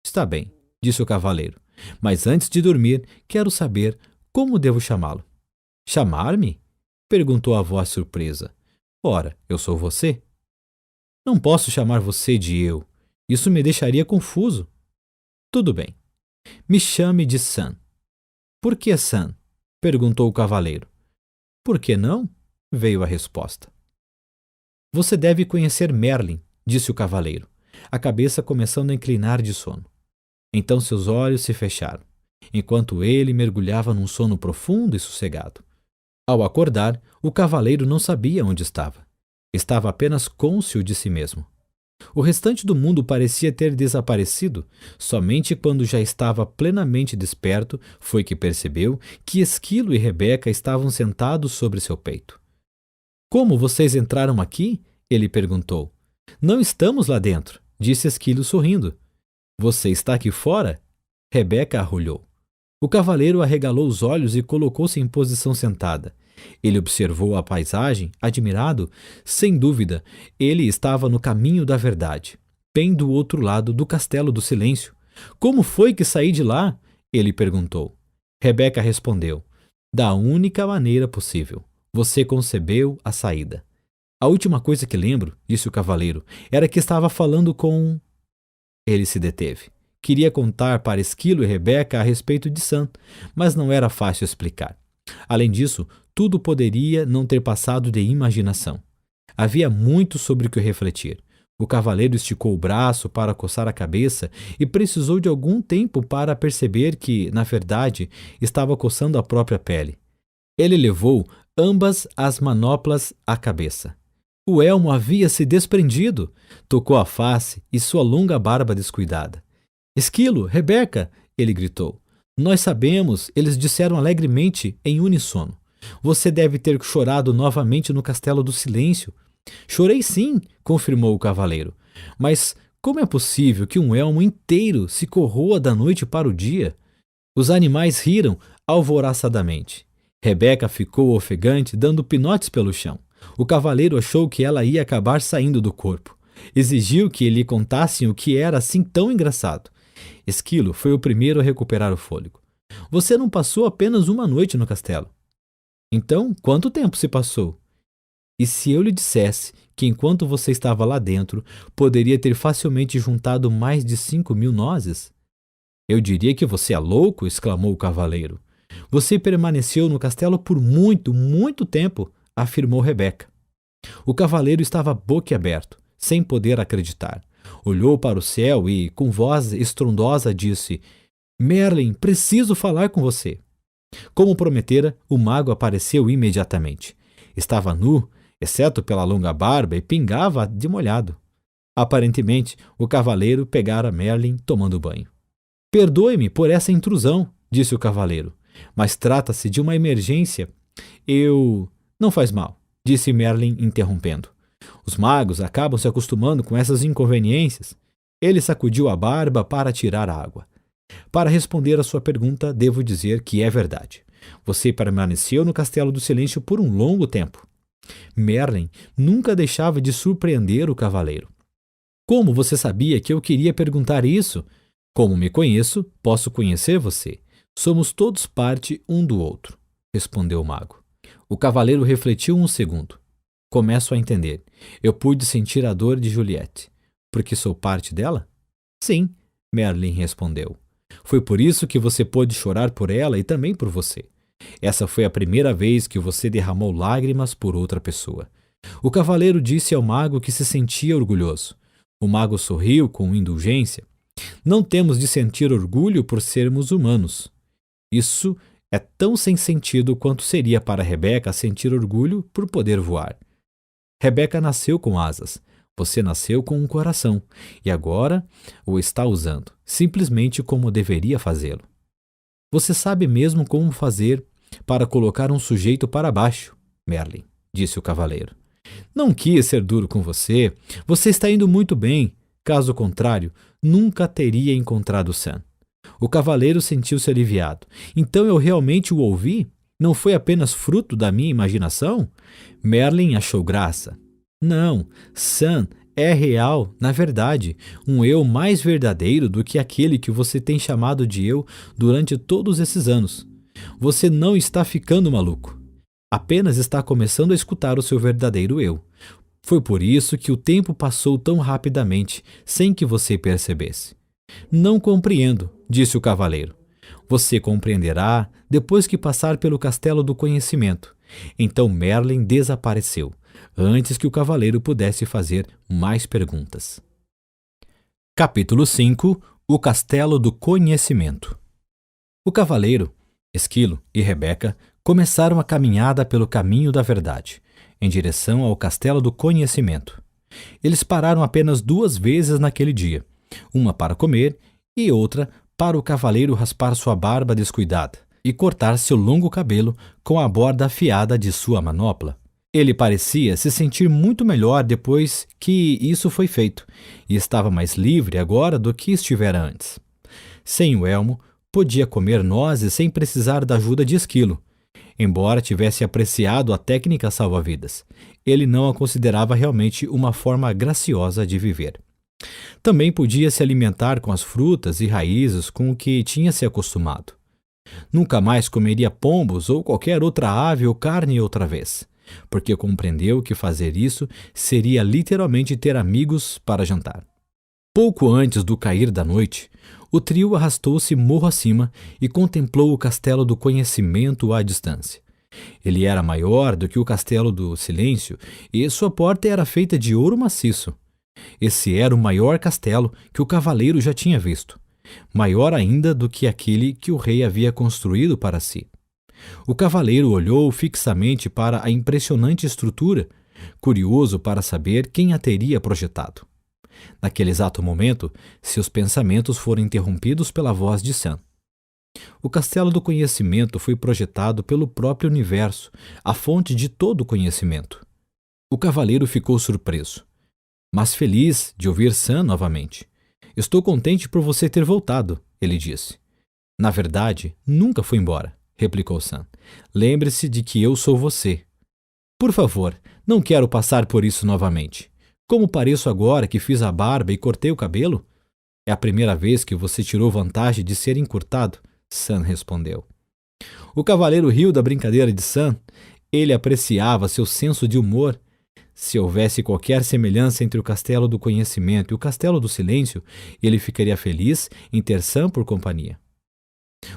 Está bem, disse o cavaleiro, mas antes de dormir, quero saber como devo chamá-lo. Chamar-me? Perguntou a voz surpresa. Ora, eu sou você. Não posso chamar você de eu. Isso me deixaria confuso. Tudo bem. Me chame de Sam. Por que Sam? Perguntou o cavaleiro. Por que não? Veio a resposta. Você deve conhecer Merlin, disse o cavaleiro, a cabeça começando a inclinar de sono. Então seus olhos se fecharam, enquanto ele mergulhava num sono profundo e sossegado. Ao acordar, o cavaleiro não sabia onde estava. Estava apenas cônscio de si mesmo. O restante do mundo parecia ter desaparecido. Somente quando já estava plenamente desperto foi que percebeu que Esquilo e Rebeca estavam sentados sobre seu peito. Como vocês entraram aqui? Ele perguntou. Não estamos lá dentro, disse Esquilo sorrindo. Você está aqui fora? Rebeca arrulhou. O cavaleiro arregalou os olhos e colocou-se em posição sentada. Ele observou a paisagem, admirado. Sem dúvida, ele estava no caminho da verdade, bem do outro lado do Castelo do Silêncio. Como foi que saí de lá? Ele perguntou. Rebeca respondeu. Da única maneira possível. Você concebeu a saída. A última coisa que lembro, disse o cavaleiro, era que estava falando com... Ele se deteve. queria contar para Esquilo e Rebeca a respeito de Sam, mas não era fácil explicar. Além disso, tudo poderia não ter passado de imaginação. Havia muito sobre o que refletir. O cavaleiro esticou o braço para coçar a cabeça e precisou de algum tempo para perceber que, na verdade, estava coçando a própria pele. Ele levou ambas as manoplas à cabeça. O elmo havia se desprendido. Tocou a face e sua longa barba descuidada. Esquilo, Rebeca, ele gritou. Nós sabemos, eles disseram alegremente em uníssono. Você deve ter chorado novamente no Castelo do Silêncio. Chorei sim, confirmou o cavaleiro. Mas como é possível que um elmo inteiro se corroa da noite para o dia? Os animais riram alvoroçadamente. Rebeca ficou ofegante, dando pinotes pelo chão. O cavaleiro achou que ela ia acabar saindo do corpo. Exigiu que lhe contassem o que era assim tão engraçado. Esquilo foi o primeiro a recuperar o fôlego. Você não passou apenas uma noite no castelo. Então, quanto tempo se passou? E se eu lhe dissesse que enquanto você estava lá dentro, poderia ter facilmente juntado mais de 5.000 nozes? Eu diria que você é louco, exclamou o cavaleiro. Você permaneceu no castelo por muito, muito tempo, afirmou Rebeca. O cavaleiro estava boquiaberto, sem poder acreditar. Olhou para o céu e, com voz estrondosa, disse: Merlin, preciso falar com você. Como prometera, o mago apareceu imediatamente. Estava nu, exceto pela longa barba, e pingava de molhado. Aparentemente, o cavaleiro pegara Merlin tomando banho. Perdoe-me por essa intrusão, disse o cavaleiro, mas trata-se de uma emergência. Não faz mal, disse Merlin interrompendo. Os magos acabam se acostumando com essas inconveniências. Ele sacudiu a barba para tirar a água. Para responder à sua pergunta, devo dizer que é verdade. Você permaneceu no Castelo do Silêncio por um longo tempo. Merlin nunca deixava de surpreender o cavaleiro. Como você sabia que eu queria perguntar isso? Como me conheço, posso conhecer você. Somos todos parte um do outro, respondeu o mago. O cavaleiro refletiu um segundo. Começo a entender. Eu pude sentir a dor de Juliette. Porque sou parte dela? Sim, Merlin respondeu. Foi por isso que você pôde chorar por ela e também por você. Essa foi a primeira vez que você derramou lágrimas por outra pessoa. O cavaleiro disse ao mago que se sentia orgulhoso. O mago sorriu com indulgência. Não temos de sentir orgulho por sermos humanos. Isso é tão sem sentido quanto seria para Rebeca sentir orgulho por poder voar. Rebeca nasceu com asas. Você nasceu com um coração e agora o está usando, simplesmente como deveria fazê-lo. Você sabe mesmo como fazer para colocar um sujeito para baixo, Merlin, disse o cavaleiro. Não quis ser duro com você. Você está indo muito bem. Caso contrário, nunca teria encontrado Sam. O cavaleiro sentiu-se aliviado. Então eu realmente o ouvi? Não foi apenas fruto da minha imaginação? Merlin achou graça. Não, Sam é real, na verdade, um eu mais verdadeiro do que aquele que você tem chamado de eu durante todos esses anos. Você não está ficando maluco. Apenas está começando a escutar o seu verdadeiro eu. Foi por isso que o tempo passou tão rapidamente, sem que você percebesse. Não compreendo, disse o cavaleiro. Você compreenderá depois que passar pelo Castelo do Conhecimento. Então Merlin desapareceu, antes que o cavaleiro pudesse fazer mais perguntas. Capítulo 5 – O Castelo do Conhecimento. O cavaleiro, Esquilo e Rebeca começaram a caminhada pelo caminho da verdade, em direção ao Castelo do Conhecimento. Eles pararam apenas 2 vezes naquele dia, uma para comer e outra para o cavaleiro raspar sua barba descuidada e cortar seu longo cabelo com a borda afiada de sua manopla. Ele parecia se sentir muito melhor depois que isso foi feito e estava mais livre agora do que estivera antes. Sem o elmo, podia comer nozes sem precisar da ajuda de Esquilo. Embora tivesse apreciado a técnica salva-vidas, ele não a considerava realmente uma forma graciosa de viver. Também podia se alimentar com as frutas e raízes com o que tinha se acostumado. Nunca mais comeria pombos ou qualquer outra ave ou carne outra vez, porque compreendeu que fazer isso seria literalmente ter amigos para jantar. Pouco antes do cair da noite, o trio arrastou-se morro acima e contemplou o castelo do conhecimento à distância. Ele era maior do que o castelo do silêncio e sua porta era feita de ouro maciço. Esse era o maior castelo que o cavaleiro já tinha visto, maior ainda do que aquele que o rei havia construído para si. O cavaleiro olhou fixamente para a impressionante estrutura, curioso para saber quem a teria projetado. Naquele exato momento, seus pensamentos foram interrompidos pela voz de Sam. O castelo do conhecimento foi projetado pelo próprio universo, a fonte de todo o conhecimento. O cavaleiro ficou surpreso, mas feliz de ouvir Sam novamente. Estou contente por você ter voltado, ele disse. Na verdade, nunca fui embora, replicou Sam. Lembre-se de que eu sou você. Por favor, não quero passar por isso novamente. Como pareço agora que fiz a barba e cortei o cabelo? É a primeira vez que você tirou vantagem de ser encurtado, Sam respondeu. O cavaleiro riu da brincadeira de Sam. Ele apreciava seu senso de humor. Se houvesse qualquer semelhança entre o castelo do conhecimento e o castelo do silêncio, ele ficaria feliz em ter Sam por companhia.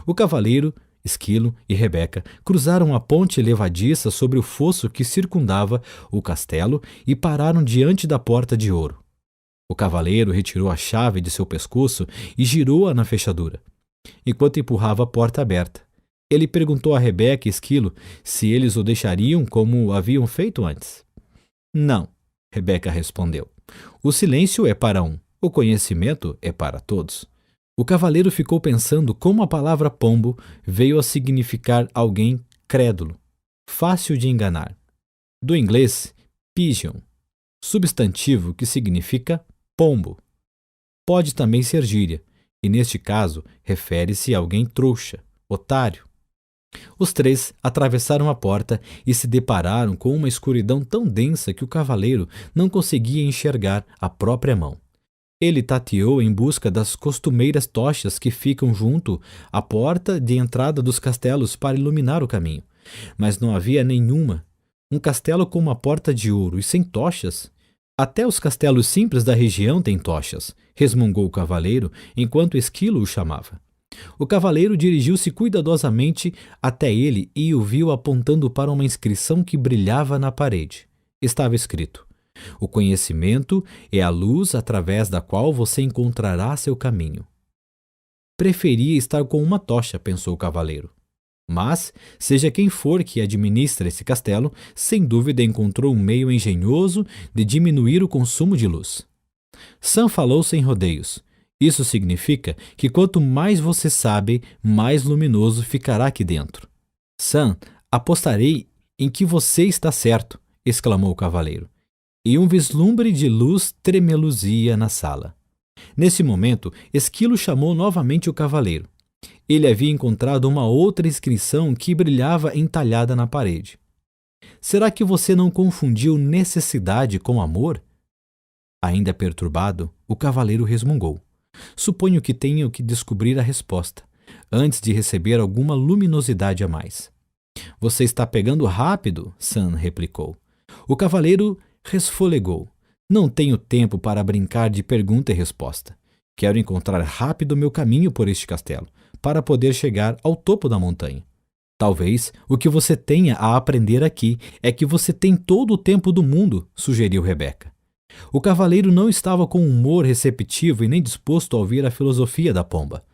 O cavaleiro, Esquilo e Rebeca cruzaram a ponte levadiça sobre o fosso que circundava o castelo e pararam diante da porta de ouro. O cavaleiro retirou a chave de seu pescoço e girou-a na fechadura, enquanto empurrava a porta aberta. Ele perguntou a Rebeca e Esquilo se eles o deixariam como haviam feito antes. Não, Rebeca respondeu. O silêncio é para um, o conhecimento é para todos. O cavaleiro ficou pensando como a palavra pombo veio a significar alguém crédulo, fácil de enganar. Do inglês, pigeon, substantivo que significa pombo. Pode também ser gíria, e neste caso refere-se a alguém trouxa, otário. Os três atravessaram a porta e se depararam com uma escuridão tão densa que o cavaleiro não conseguia enxergar a própria mão. Ele tateou em busca das costumeiras tochas que ficam junto à porta de entrada dos castelos para iluminar o caminho, mas não havia nenhuma. Um castelo com uma porta de ouro e sem tochas? Até os castelos simples da região têm tochas, resmungou o cavaleiro enquanto Esquilo o chamava. O cavaleiro dirigiu-se cuidadosamente até ele e o viu apontando para uma inscrição que brilhava na parede. Estava escrito: o conhecimento é a luz através da qual você encontrará seu caminho. Preferia estar com uma tocha, pensou o cavaleiro. Mas, seja quem for que administra esse castelo, sem dúvida encontrou um meio engenhoso de diminuir o consumo de luz. Sam falou sem rodeios. Isso significa que quanto mais você sabe, mais luminoso ficará aqui dentro. Sam, apostarei em que você está certo, exclamou o cavaleiro. E um vislumbre de luz tremeluzia na sala. Nesse momento, Esquilo chamou novamente o cavaleiro. Ele havia encontrado uma outra inscrição que brilhava entalhada na parede. Será que você não confundiu necessidade com amor? Ainda perturbado, o cavaleiro resmungou. Suponho que tenho que descobrir a resposta, antes de receber alguma luminosidade a mais. Você está pegando rápido, Sam replicou. O cavaleiro resfolegou. Não tenho tempo para brincar de pergunta e resposta. Quero encontrar rápido meu caminho por este castelo, para poder chegar ao topo da montanha. Talvez o que você tenha a aprender aqui é que você tem todo o tempo do mundo, sugeriu Rebeca. O cavaleiro não estava com humor receptivo e nem disposto a ouvir a filosofia da pomba.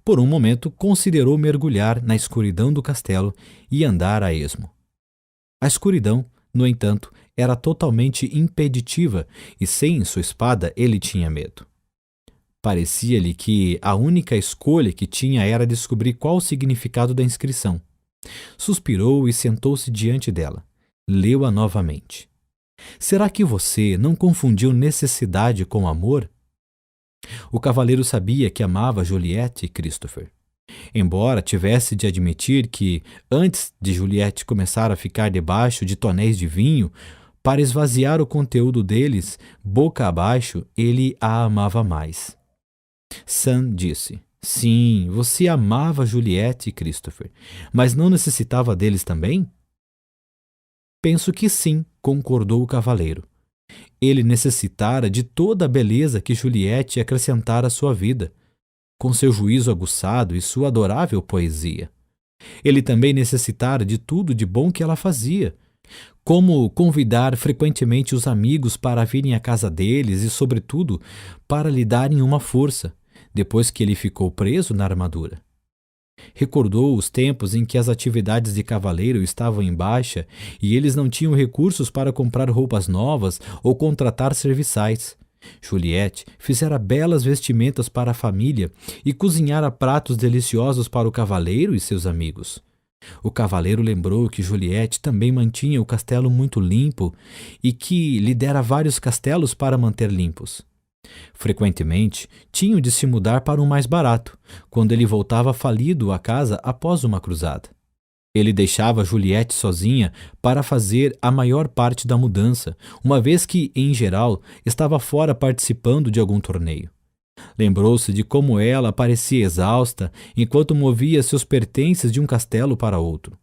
Por um momento, considerou mergulhar na escuridão do castelo e andar a esmo. A escuridão, no entanto, era totalmente impeditiva e sem sua espada ele tinha medo. Parecia-lhe que a única escolha que tinha era descobrir qual o significado da inscrição. Suspirou e sentou-se diante dela. Leu-a novamente. Será que você não confundiu necessidade com amor? O cavaleiro sabia que amava Juliette e Christopher. Embora tivesse de admitir que, antes de Juliette começar a ficar debaixo de tonéis de vinho, para esvaziar o conteúdo deles, boca abaixo, ele a amava mais. Sam disse: sim, você amava Juliette e Christopher, mas não necessitava deles também? Penso que sim, concordou o cavaleiro. Ele necessitara de toda a beleza que Juliette acrescentara à sua vida, com seu juízo aguçado e sua adorável poesia. Ele também necessitara de tudo de bom que ela fazia, como convidar frequentemente os amigos para virem à casa deles e, sobretudo, para lhe darem uma força, depois que ele ficou preso na armadura. Recordou os tempos em que as atividades de cavaleiro estavam em baixa e eles não tinham recursos para comprar roupas novas ou contratar serviçais. Juliette fizera belas vestimentas para a família e cozinhara pratos deliciosos para o cavaleiro e seus amigos. O cavaleiro lembrou que Juliette também mantinha o castelo muito limpo e que lhe dera vários castelos para manter limpos. Frequentemente, tinham de se mudar para um mais barato, quando ele voltava falido à casa após uma cruzada. Ele deixava Juliette sozinha para fazer a maior parte da mudança, uma vez que, em geral, estava fora participando de algum torneio. Lembrou-se de como ela parecia exausta enquanto movia seus pertences de um castelo para outro,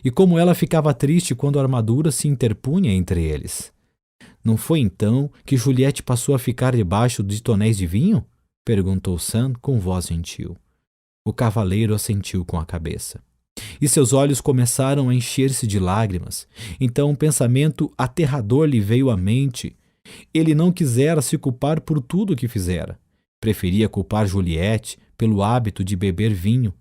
e como ela ficava triste quando a armadura se interpunha entre eles. Não foi então que Juliette passou a ficar debaixo de tonéis de vinho? Perguntou Sam com voz gentil. O cavaleiro assentiu com a cabeça. E seus olhos começaram a encher-se de lágrimas. Então um pensamento aterrador lhe veio à mente. Ele não quisera se culpar por tudo o que fizera. Preferia culpar Juliette pelo hábito de beber vinho.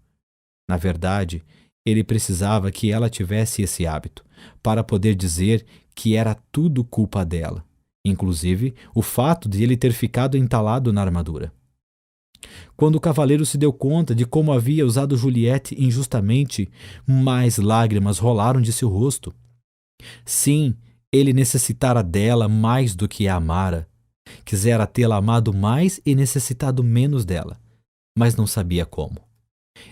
Na verdade, ele precisava que ela tivesse esse hábito, para poder dizer que era tudo culpa dela, inclusive o fato de ele ter ficado entalado na armadura. Quando o cavaleiro se deu conta de como havia usado Juliette injustamente, mais lágrimas rolaram de seu rosto. Sim, ele necessitara dela mais do que a amara. Quisera tê-la amado mais e necessitado menos dela, mas não sabia como.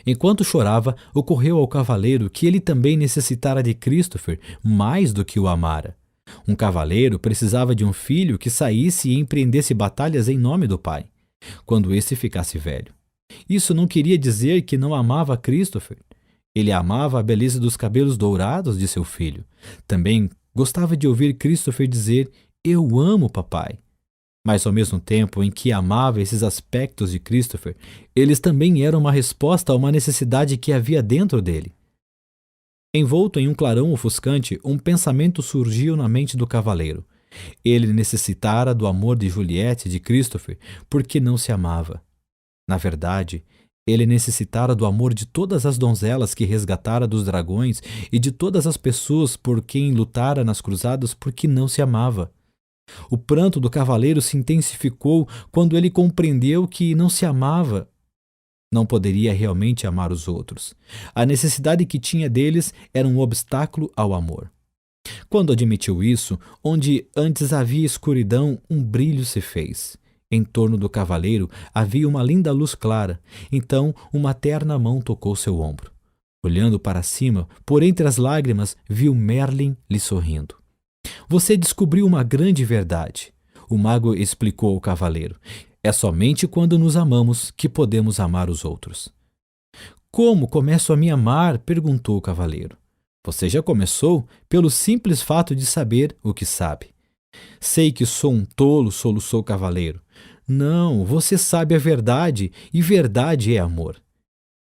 Enquanto chorava, ocorreu ao cavaleiro que ele também necessitara de Christopher mais do que o amara. Um cavaleiro precisava de um filho que saísse e empreendesse batalhas em nome do pai, quando esse ficasse velho. Isso não queria dizer que não amava Christopher. Ele amava a beleza dos cabelos dourados de seu filho. Também gostava de ouvir Christopher dizer: "Eu amo papai." Mas ao mesmo tempo em que amava esses aspectos de Christopher, eles também eram uma resposta a uma necessidade que havia dentro dele. Envolto em um clarão ofuscante, um pensamento surgiu na mente do cavaleiro. Ele necessitara do amor de Juliette e de Christopher porque não se amava. Na verdade, ele necessitara do amor de todas as donzelas que resgatara dos dragões e de todas as pessoas por quem lutara nas cruzadas porque não se amava. O pranto do cavaleiro se intensificou quando ele compreendeu que não se amava. Não poderia realmente amar os outros. A necessidade que tinha deles era um obstáculo ao amor. Quando admitiu isso, onde antes havia escuridão, um brilho se fez. Em torno do cavaleiro havia uma linda luz clara. Então uma terna mão tocou seu ombro. Olhando para cima, por entre as lágrimas, viu Merlin lhe sorrindo. Você descobriu uma grande verdade, o mago explicou ao cavaleiro. É somente quando nos amamos que podemos amar os outros. Como começo a me amar? Perguntou o cavaleiro. Você já começou pelo simples fato de saber o que sabe. Sei que sou um tolo, soluçou o cavaleiro. Não, você sabe a verdade, e verdade é amor.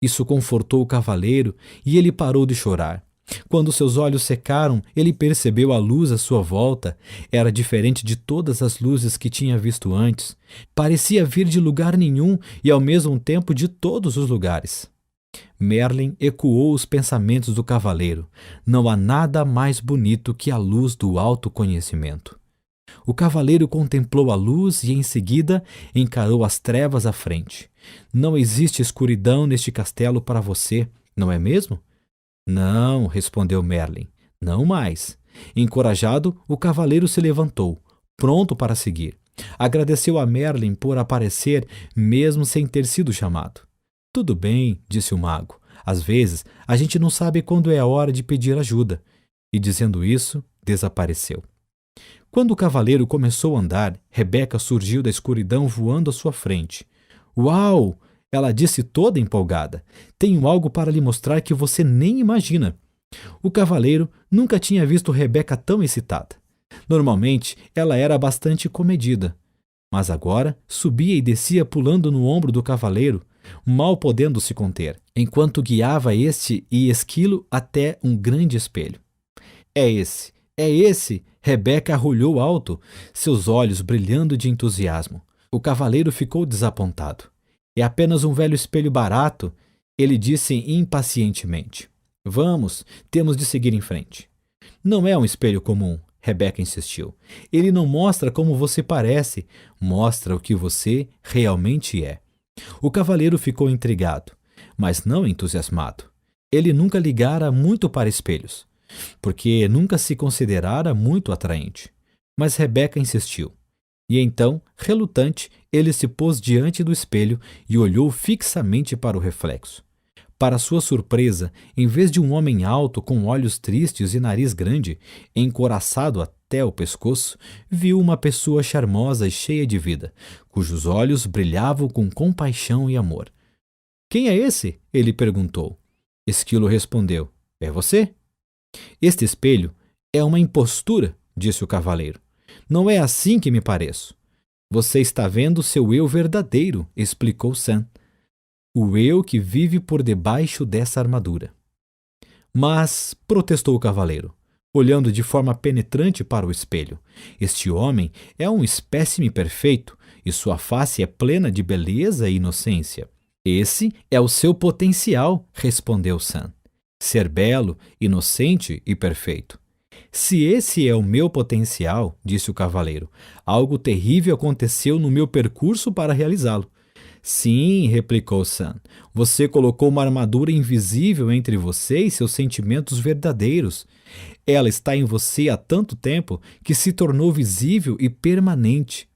Isso confortou o cavaleiro e ele parou de chorar. Quando seus olhos secaram, ele percebeu a luz à sua volta. Era diferente de todas as luzes que tinha visto antes. Parecia vir de lugar nenhum e ao mesmo tempo de todos os lugares. Merlin ecoou os pensamentos do cavaleiro. Não há nada mais bonito que a luz do autoconhecimento. O cavaleiro contemplou a luz e em seguida encarou as trevas à frente. Não existe escuridão neste castelo para você, não é mesmo? Não, respondeu Merlin, não mais. Encorajado, o cavaleiro se levantou, pronto para seguir. Agradeceu a Merlin por aparecer, mesmo sem ter sido chamado. Tudo bem, disse o mago. Às vezes, a gente não sabe quando é a hora de pedir ajuda. E dizendo isso, desapareceu. Quando o cavaleiro começou a andar, Rebeca surgiu da escuridão voando à sua frente. Uau! Ela disse toda empolgada. Tenho algo para lhe mostrar que você nem imagina. O cavaleiro nunca tinha visto Rebeca tão excitada. Normalmente, ela era bastante comedida, mas agora subia e descia pulando no ombro do cavaleiro, mal podendo se conter, enquanto guiava este e Esquilo até um grande espelho. É esse, é esse! Rebeca arrulhou alto, seus olhos brilhando de entusiasmo. O cavaleiro ficou desapontado. É apenas um velho espelho barato, ele disse impacientemente. Vamos, temos de seguir em frente. Não é um espelho comum, Rebeca insistiu. Ele não mostra como você parece, mostra o que você realmente é. O cavaleiro ficou intrigado, mas não entusiasmado. Ele nunca ligara muito para espelhos, porque nunca se considerara muito atraente. Mas Rebeca insistiu. E então, relutante, ele se pôs diante do espelho e olhou fixamente para o reflexo. Para sua surpresa, em vez de um homem alto com olhos tristes e nariz grande, encoraçado até o pescoço, viu uma pessoa charmosa e cheia de vida, cujos olhos brilhavam com compaixão e amor. Quem é esse? Ele perguntou. Esquilo respondeu. É você? Este espelho é uma impostura, disse o cavaleiro. Não é assim que me pareço. Você está vendo seu eu verdadeiro, explicou Sam. O eu que vive por debaixo dessa armadura. Mas, protestou o cavaleiro, olhando de forma penetrante para o espelho, este homem é um espécime perfeito e sua face é plena de beleza e inocência. Esse é o seu potencial, respondeu Sam. Ser belo, inocente e perfeito. Se esse é o meu potencial, disse o cavaleiro, algo terrível aconteceu no meu percurso para realizá-lo. Sim, replicou Sam, você colocou uma armadura invisível entre você e seus sentimentos verdadeiros. Ela está em você há tanto tempo que se tornou visível e permanente.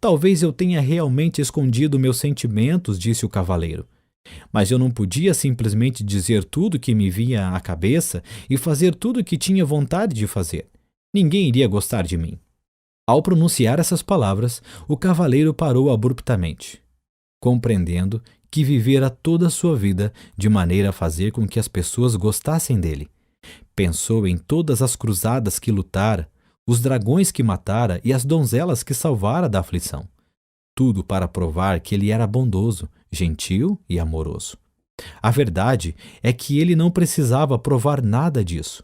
Talvez eu tenha realmente escondido meus sentimentos, disse o cavaleiro. Mas eu não podia simplesmente dizer tudo que me vinha à cabeça e fazer tudo o que tinha vontade de fazer. Ninguém iria gostar de mim. Ao pronunciar essas palavras, o cavaleiro parou abruptamente, compreendendo que vivera toda a sua vida de maneira a fazer com que as pessoas gostassem dele. Pensou em todas as cruzadas que lutara, os dragões que matara e as donzelas que salvara da aflição. Tudo para provar que ele era bondoso, gentil e amoroso. A verdade é que ele não precisava provar nada disso.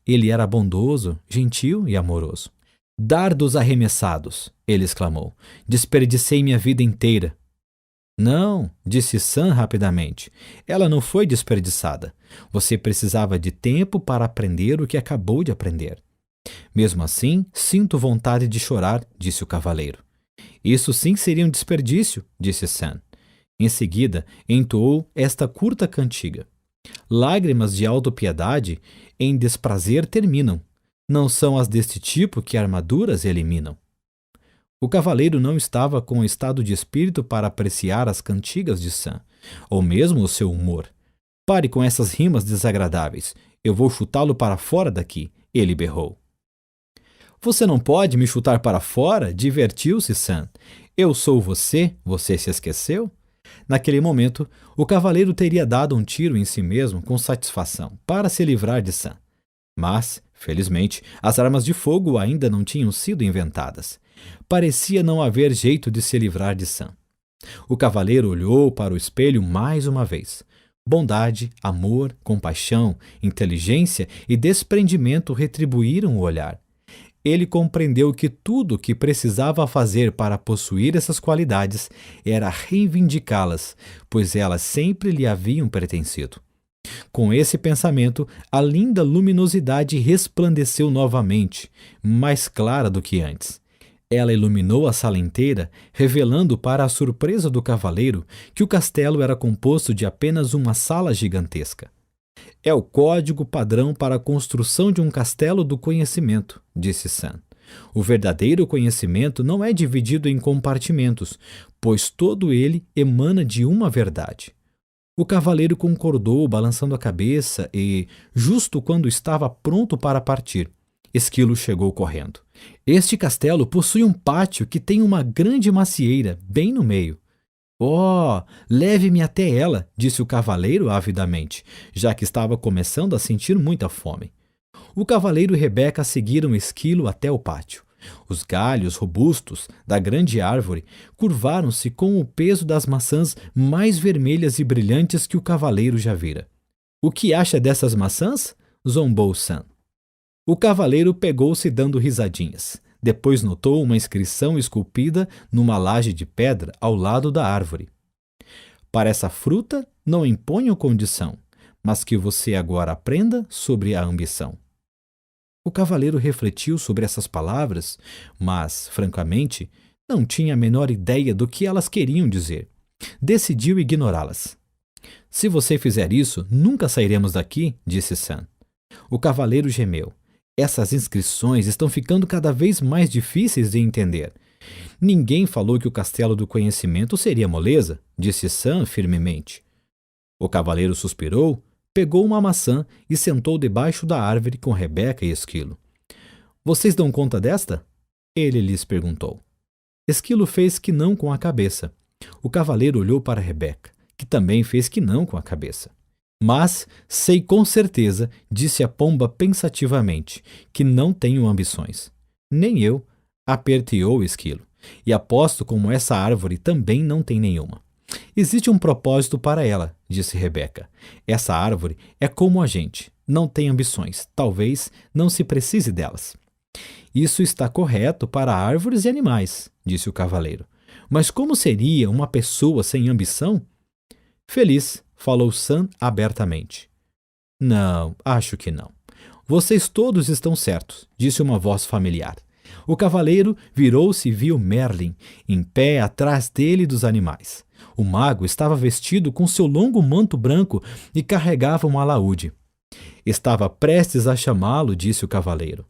Ele era bondoso, gentil e amoroso. Dardos arremessados, ele exclamou. Desperdicei minha vida inteira. Não, disse Sam rapidamente. Ela não foi desperdiçada. Você precisava de tempo para aprender o que acabou de aprender. Mesmo assim, sinto vontade de chorar, disse o cavaleiro. Isso sim seria um desperdício, disse Sam. Em seguida, entoou esta curta cantiga. Lágrimas de autopiedade em desprazer terminam. Não são as deste tipo que armaduras eliminam. O cavaleiro não estava com estado de espírito para apreciar as cantigas de Sam, ou mesmo o seu humor. Pare com essas rimas desagradáveis. Eu vou chutá-lo para fora daqui, ele berrou. Você não pode me chutar para fora? Divertiu-se Sam. Eu sou você, você se esqueceu? Naquele momento, o cavaleiro teria dado um tiro em si mesmo com satisfação, para se livrar de Sam. Mas, felizmente, as armas de fogo ainda não tinham sido inventadas. Parecia não haver jeito de se livrar de Sam. O cavaleiro olhou para o espelho mais uma vez. Bondade, amor, compaixão, inteligência e desprendimento retribuíram o olhar. Ele compreendeu que tudo o que precisava fazer para possuir essas qualidades era reivindicá-las, pois elas sempre lhe haviam pertencido. Com esse pensamento, a linda luminosidade resplandeceu novamente, mais clara do que antes. Ela iluminou a sala inteira, revelando para a surpresa do cavaleiro que o castelo era composto de apenas uma sala gigantesca. É o código padrão para a construção de um castelo do conhecimento, disse Sam. O verdadeiro conhecimento não é dividido em compartimentos, pois todo ele emana de uma verdade. O cavaleiro concordou, balançando a cabeça e, justo quando estava pronto para partir, Esquilo chegou correndo. Este castelo possui um pátio que tem uma grande macieira bem no meio. Oh, leve-me até ela, disse o cavaleiro avidamente, já que estava começando a sentir muita fome. O cavaleiro e Rebeca seguiram Esquilo até o pátio. Os galhos robustos da grande árvore curvaram-se com o peso das maçãs mais vermelhas e brilhantes que o cavaleiro já vira. "O que acha dessas maçãs?" zombou Sam. O cavaleiro pegou-se dando risadinhas. Depois notou uma inscrição esculpida numa laje de pedra ao lado da árvore. "Para essa fruta não imponho condição, mas que você agora aprenda sobre a ambição." O cavaleiro refletiu sobre essas palavras, mas, francamente, não tinha a menor ideia do que elas queriam dizer. Decidiu ignorá-las. "Se você fizer isso, nunca sairemos daqui", disse Sam. O cavaleiro gemeu. "Essas inscrições estão ficando cada vez mais difíceis de entender." "Ninguém falou que o castelo do conhecimento seria moleza", disse Sam firmemente. O cavaleiro suspirou, pegou uma maçã e sentou debaixo da árvore com Rebeca e Esquilo. "Vocês dão conta desta?" ele lhes perguntou. Esquilo fez que não com a cabeça. O cavaleiro olhou para Rebeca, que também fez que não com a cabeça. "Mas sei com certeza", disse a pomba pensativamente, "que não tenho ambições." "Nem eu", aperteou Esquilo, "e aposto como essa árvore também não tem nenhuma." "Existe um propósito para ela", disse Rebeca. "Essa árvore é como a gente, não tem ambições, talvez não se precise delas." "Isso está correto para árvores e animais", disse o cavaleiro. "Mas como seria uma pessoa sem ambição?" "Feliz", falou Sam abertamente. "Não, acho que não." "Vocês todos estão certos", disse uma voz familiar. O cavaleiro virou-se e viu Merlin em pé atrás dele e dos animais. O mago estava vestido com seu longo manto branco e carregava um alaúde. "Estava prestes a chamá-lo", disse o cavaleiro.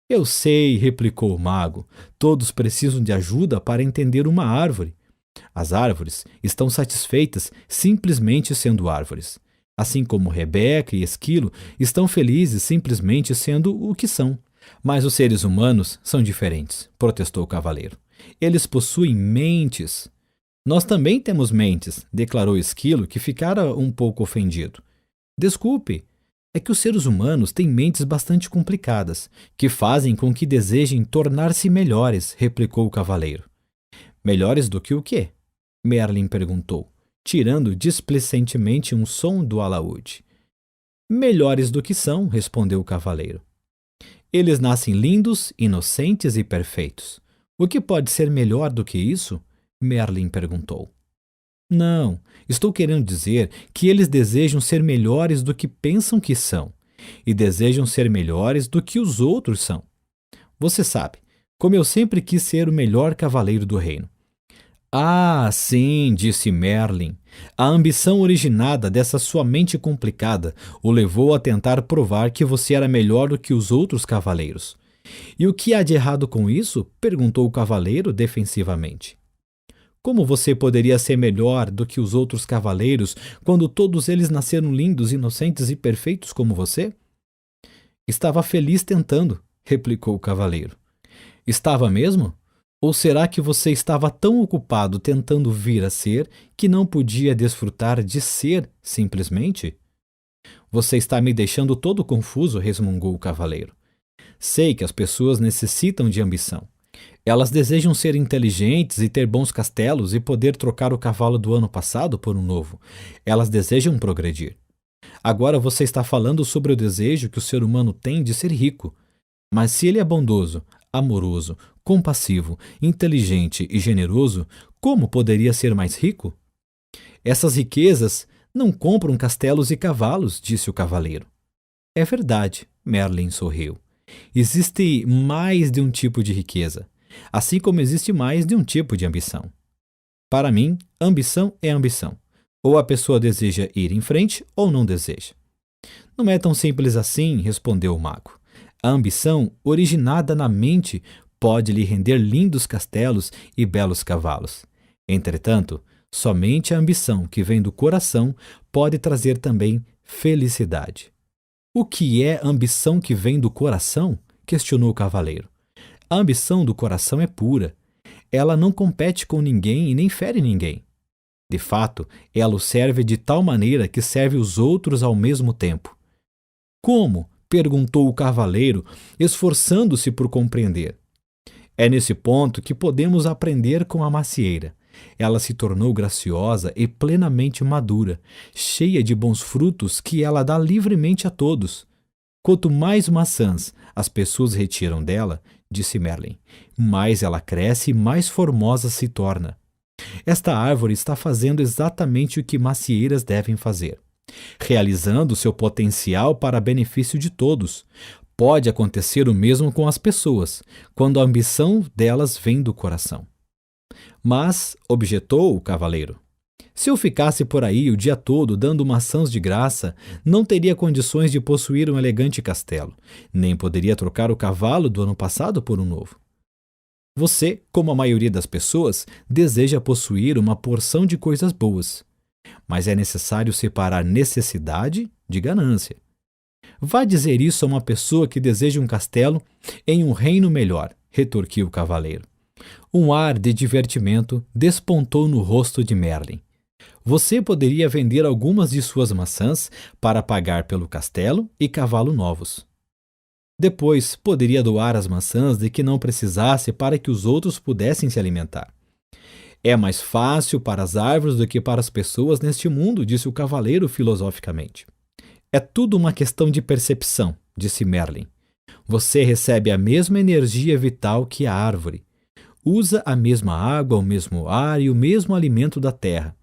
"Eu sei", replicou o mago. "Todos precisam de ajuda para entender uma árvore. As árvores estão satisfeitas simplesmente sendo árvores. Assim como Rebeca e Esquilo estão felizes simplesmente sendo o que são." "Mas os seres humanos são diferentes", protestou o cavaleiro. "Eles possuem mentes." "Nós também temos mentes", declarou Esquilo, que ficara um pouco ofendido. "Desculpe, é que os seres humanos têm mentes bastante complicadas, que fazem com que desejem tornar-se melhores", replicou o cavaleiro. "Melhores do que o quê?" Merlin perguntou, tirando displicentemente um som do alaúde. "Melhores do que são", respondeu o cavaleiro. "Eles nascem lindos, inocentes e perfeitos. O que pode ser melhor do que isso?" Merlin perguntou. "Não, estou querendo dizer que eles desejam ser melhores do que pensam que são, e desejam ser melhores do que os outros são. Você sabe, como eu sempre quis ser o melhor cavaleiro do reino." "Ah, sim", disse Merlin. "A ambição originada dessa sua mente complicada o levou a tentar provar que você era melhor do que os outros cavaleiros." "E o que há de errado com isso?" perguntou o cavaleiro defensivamente. "Como você poderia ser melhor do que os outros cavaleiros quando todos eles nasceram lindos, inocentes e perfeitos como você?" "Estava feliz tentando", replicou o cavaleiro. "Estava mesmo? Ou será que você estava tão ocupado tentando vir a ser que não podia desfrutar de ser simplesmente?" "Você está me deixando todo confuso", resmungou o cavaleiro. "Sei que as pessoas necessitam de ambição. Elas desejam ser inteligentes e ter bons castelos e poder trocar o cavalo do ano passado por um novo. Elas desejam progredir. Agora você está falando sobre o desejo que o ser humano tem de ser rico. Mas se ele é bondoso, amoroso, compassivo, inteligente e generoso, como poderia ser mais rico?" "Essas riquezas não compram castelos e cavalos", disse o cavaleiro. "É verdade", Merlin sorriu. "Existe mais de um tipo de riqueza, assim como existe mais de um tipo de ambição. Para mim, ambição é ambição. Ou a pessoa deseja ir em frente ou não deseja." "Não é tão simples assim", respondeu o mago. "A ambição, originada na mente, pode lhe render lindos castelos e belos cavalos. Entretanto, somente a ambição que vem do coração pode trazer também felicidade." "O que é ambição que vem do coração?" questionou o cavaleiro. "A ambição do coração é pura. Ela não compete com ninguém e nem fere ninguém. De fato, ela o serve de tal maneira que serve os outros ao mesmo tempo." "Como?" perguntou o cavaleiro, esforçando-se por compreender. É nesse ponto que podemos aprender com a macieira. Ela se tornou graciosa e plenamente madura, cheia de bons frutos que ela dá livremente a todos. Quanto mais maçãs as pessoas retiram dela, disse Merlin, mais ela cresce e mais formosa se torna. Esta árvore está fazendo exatamente o que macieiras devem fazer, realizando seu potencial para benefício de todos. Pode acontecer o mesmo com as pessoas, quando a ambição delas vem do coração. Mas, objetou o cavaleiro, se eu ficasse por aí o dia todo dando maçãs de graça, não teria condições de possuir um elegante castelo, nem poderia trocar o cavalo do ano passado por um novo. Você, como a maioria das pessoas, deseja possuir uma porção de coisas boas, mas é necessário separar necessidade de ganância. Vá dizer isso a uma pessoa que deseja um castelo em um reino melhor, retorquiu o cavaleiro. Um ar de divertimento despontou no rosto de Merlin. Você poderia vender algumas de suas maçãs para pagar pelo castelo e cavalo novos. Depois, poderia doar as maçãs de que não precisasse para que os outros pudessem se alimentar. É mais fácil para as árvores do que para as pessoas neste mundo, disse o cavaleiro filosoficamente. É tudo uma questão de percepção, disse Merlin. Você recebe a mesma energia vital que a árvore. Usa a mesma água, o mesmo ar e o mesmo alimento da terra.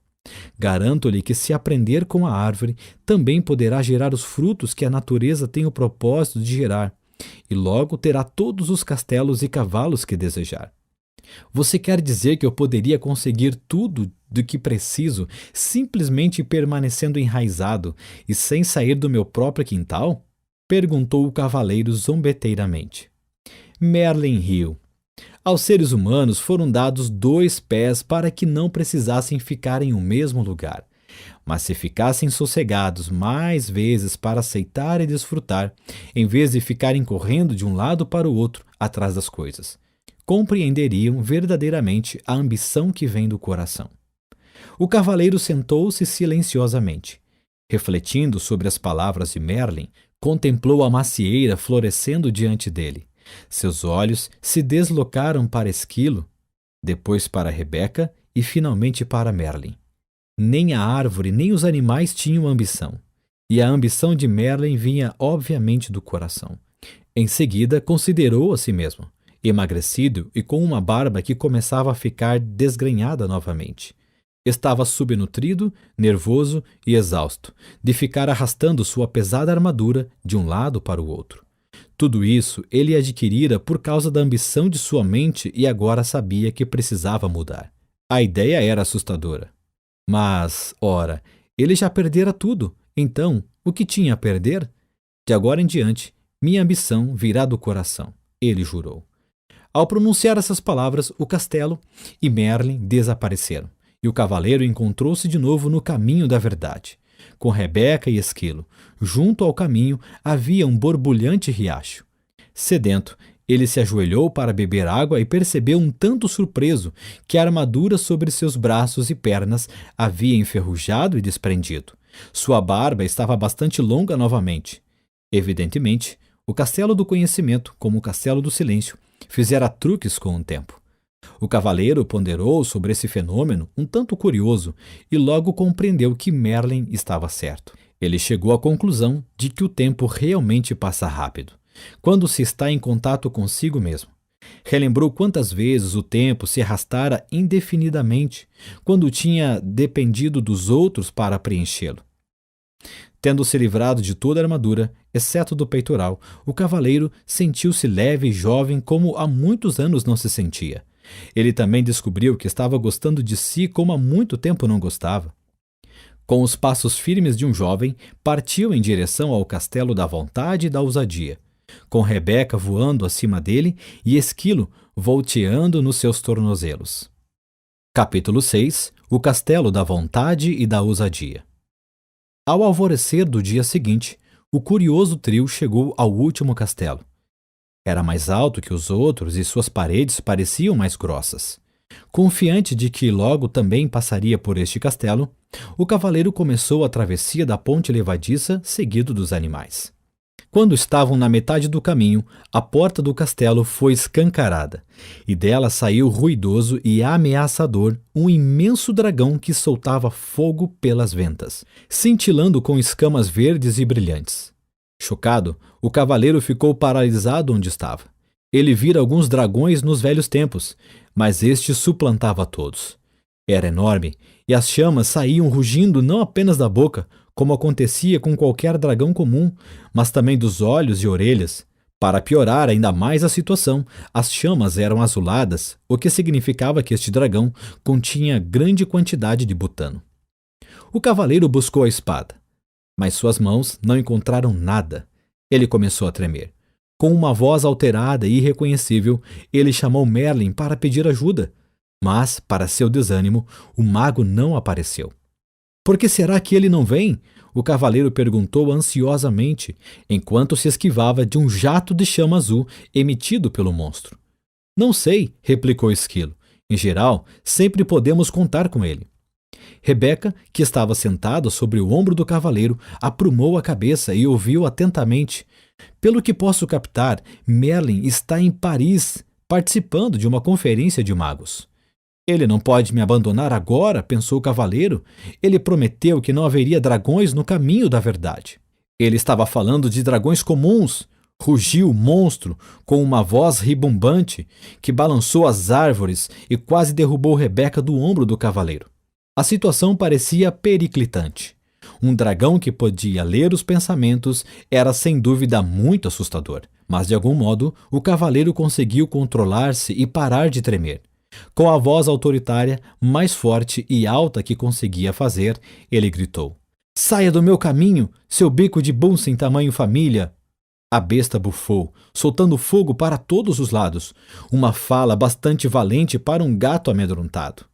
Garanto-lhe que, se aprender com a árvore, também poderá gerar os frutos que a natureza tem o propósito de gerar, e logo terá todos os castelos e cavalos que desejar. Você quer dizer que eu poderia conseguir tudo do que preciso simplesmente permanecendo enraizado e sem sair do meu próprio quintal? Perguntou o cavaleiro zombeteiramente. Merlin riu. Aos seres humanos foram dados 2 pés para que não precisassem ficar em um mesmo lugar. Mas se ficassem sossegados mais vezes para aceitar e desfrutar, em vez de ficarem correndo de um lado para o outro atrás das coisas, compreenderiam verdadeiramente a ambição que vem do coração. O cavaleiro sentou-se silenciosamente. Refletindo sobre as palavras de Merlin, contemplou a macieira florescendo diante dele. Seus olhos se deslocaram para Esquilo, depois para Rebeca e finalmente para Merlin. Nem a árvore nem os animais tinham ambição, e a ambição de Merlin vinha obviamente do coração. Em seguida, considerou a si mesmo, emagrecido e com uma barba que começava a ficar desgrenhada novamente. Estava subnutrido, nervoso e exausto, de ficar arrastando sua pesada armadura de um lado para o outro. Tudo isso ele adquirira por causa da ambição de sua mente e agora sabia que precisava mudar. A ideia era assustadora. Mas, ora, ele já perdera tudo, então, o que tinha a perder? De agora em diante, minha ambição virá do coração, ele jurou. Ao pronunciar essas palavras, o castelo e Merlin desapareceram, e o cavaleiro encontrou-se de novo no caminho da verdade, com Rebeca e Esquilo. Junto ao caminho havia um borbulhante riacho. Sedento, ele se ajoelhou para beber água e percebeu um tanto surpreso que a armadura sobre seus braços e pernas havia enferrujado e desprendido. Sua barba estava bastante longa novamente. Evidentemente, o castelo do conhecimento, como o castelo do silêncio, fizera truques com o tempo. O cavaleiro ponderou sobre esse fenômeno um tanto curioso e logo compreendeu que Merlin estava certo. Ele chegou à conclusão de que o tempo realmente passa rápido, quando se está em contato consigo mesmo. Relembrou quantas vezes o tempo se arrastara indefinidamente, quando tinha dependido dos outros para preenchê-lo. Tendo se livrado de toda a armadura, exceto do peitoral, o cavaleiro sentiu-se leve e jovem como há muitos anos não se sentia. Ele também descobriu que estava gostando de si como há muito tempo não gostava. Com os passos firmes de um jovem, partiu em direção ao castelo da vontade e da ousadia, com Rebeca voando acima dele e Esquilo volteando nos seus tornozelos. Capítulo 6. O castelo da vontade e da ousadia. Ao alvorecer do dia seguinte, o curioso trio chegou ao último castelo. Era mais alto que os outros e suas paredes pareciam mais grossas. Confiante de que logo também passaria por este castelo, o cavaleiro começou a travessia da ponte levadiça, seguido dos animais. Quando estavam na metade do caminho, a porta do castelo foi escancarada, e dela saiu ruidoso e ameaçador um imenso dragão que soltava fogo pelas ventas, cintilando com escamas verdes e brilhantes. Chocado, o cavaleiro ficou paralisado onde estava. Ele vira alguns dragões nos velhos tempos, mas este suplantava todos. Era enorme, e as chamas saíam rugindo não apenas da boca, como acontecia com qualquer dragão comum, mas também dos olhos e orelhas. Para piorar ainda mais a situação, as chamas eram azuladas, o que significava que este dragão continha grande quantidade de butano. O cavaleiro buscou a espada, mas suas mãos não encontraram nada. Ele começou a tremer. Com uma voz alterada e irreconhecível, ele chamou Merlin para pedir ajuda. Mas, para seu desânimo, o mago não apareceu. Por que será que ele não vem? O cavaleiro perguntou ansiosamente, enquanto se esquivava de um jato de chama azul emitido pelo monstro. Não sei, replicou o esquilo. Em geral, sempre podemos contar com ele. Rebeca, que estava sentada sobre o ombro do cavaleiro, aprumou a cabeça e ouviu atentamente. Pelo que posso captar, Merlin está em Paris, participando de uma conferência de magos. Ele não pode me abandonar agora, pensou o cavaleiro. Ele prometeu que não haveria dragões no caminho da verdade. Ele estava falando de dragões comuns. Rugiu o monstro com uma voz ribombante que balançou as árvores e quase derrubou Rebeca do ombro do cavaleiro. A situação parecia periclitante. Um dragão que podia ler os pensamentos era sem dúvida muito assustador, mas de algum modo o cavaleiro conseguiu controlar-se e parar de tremer. Com a voz autoritária, mais forte e alta que conseguia fazer, ele gritou: "Saia do meu caminho, seu bico de bum sem tamanho família!" A besta bufou, soltando fogo para todos os lados, uma fala bastante valente para um gato amedrontado.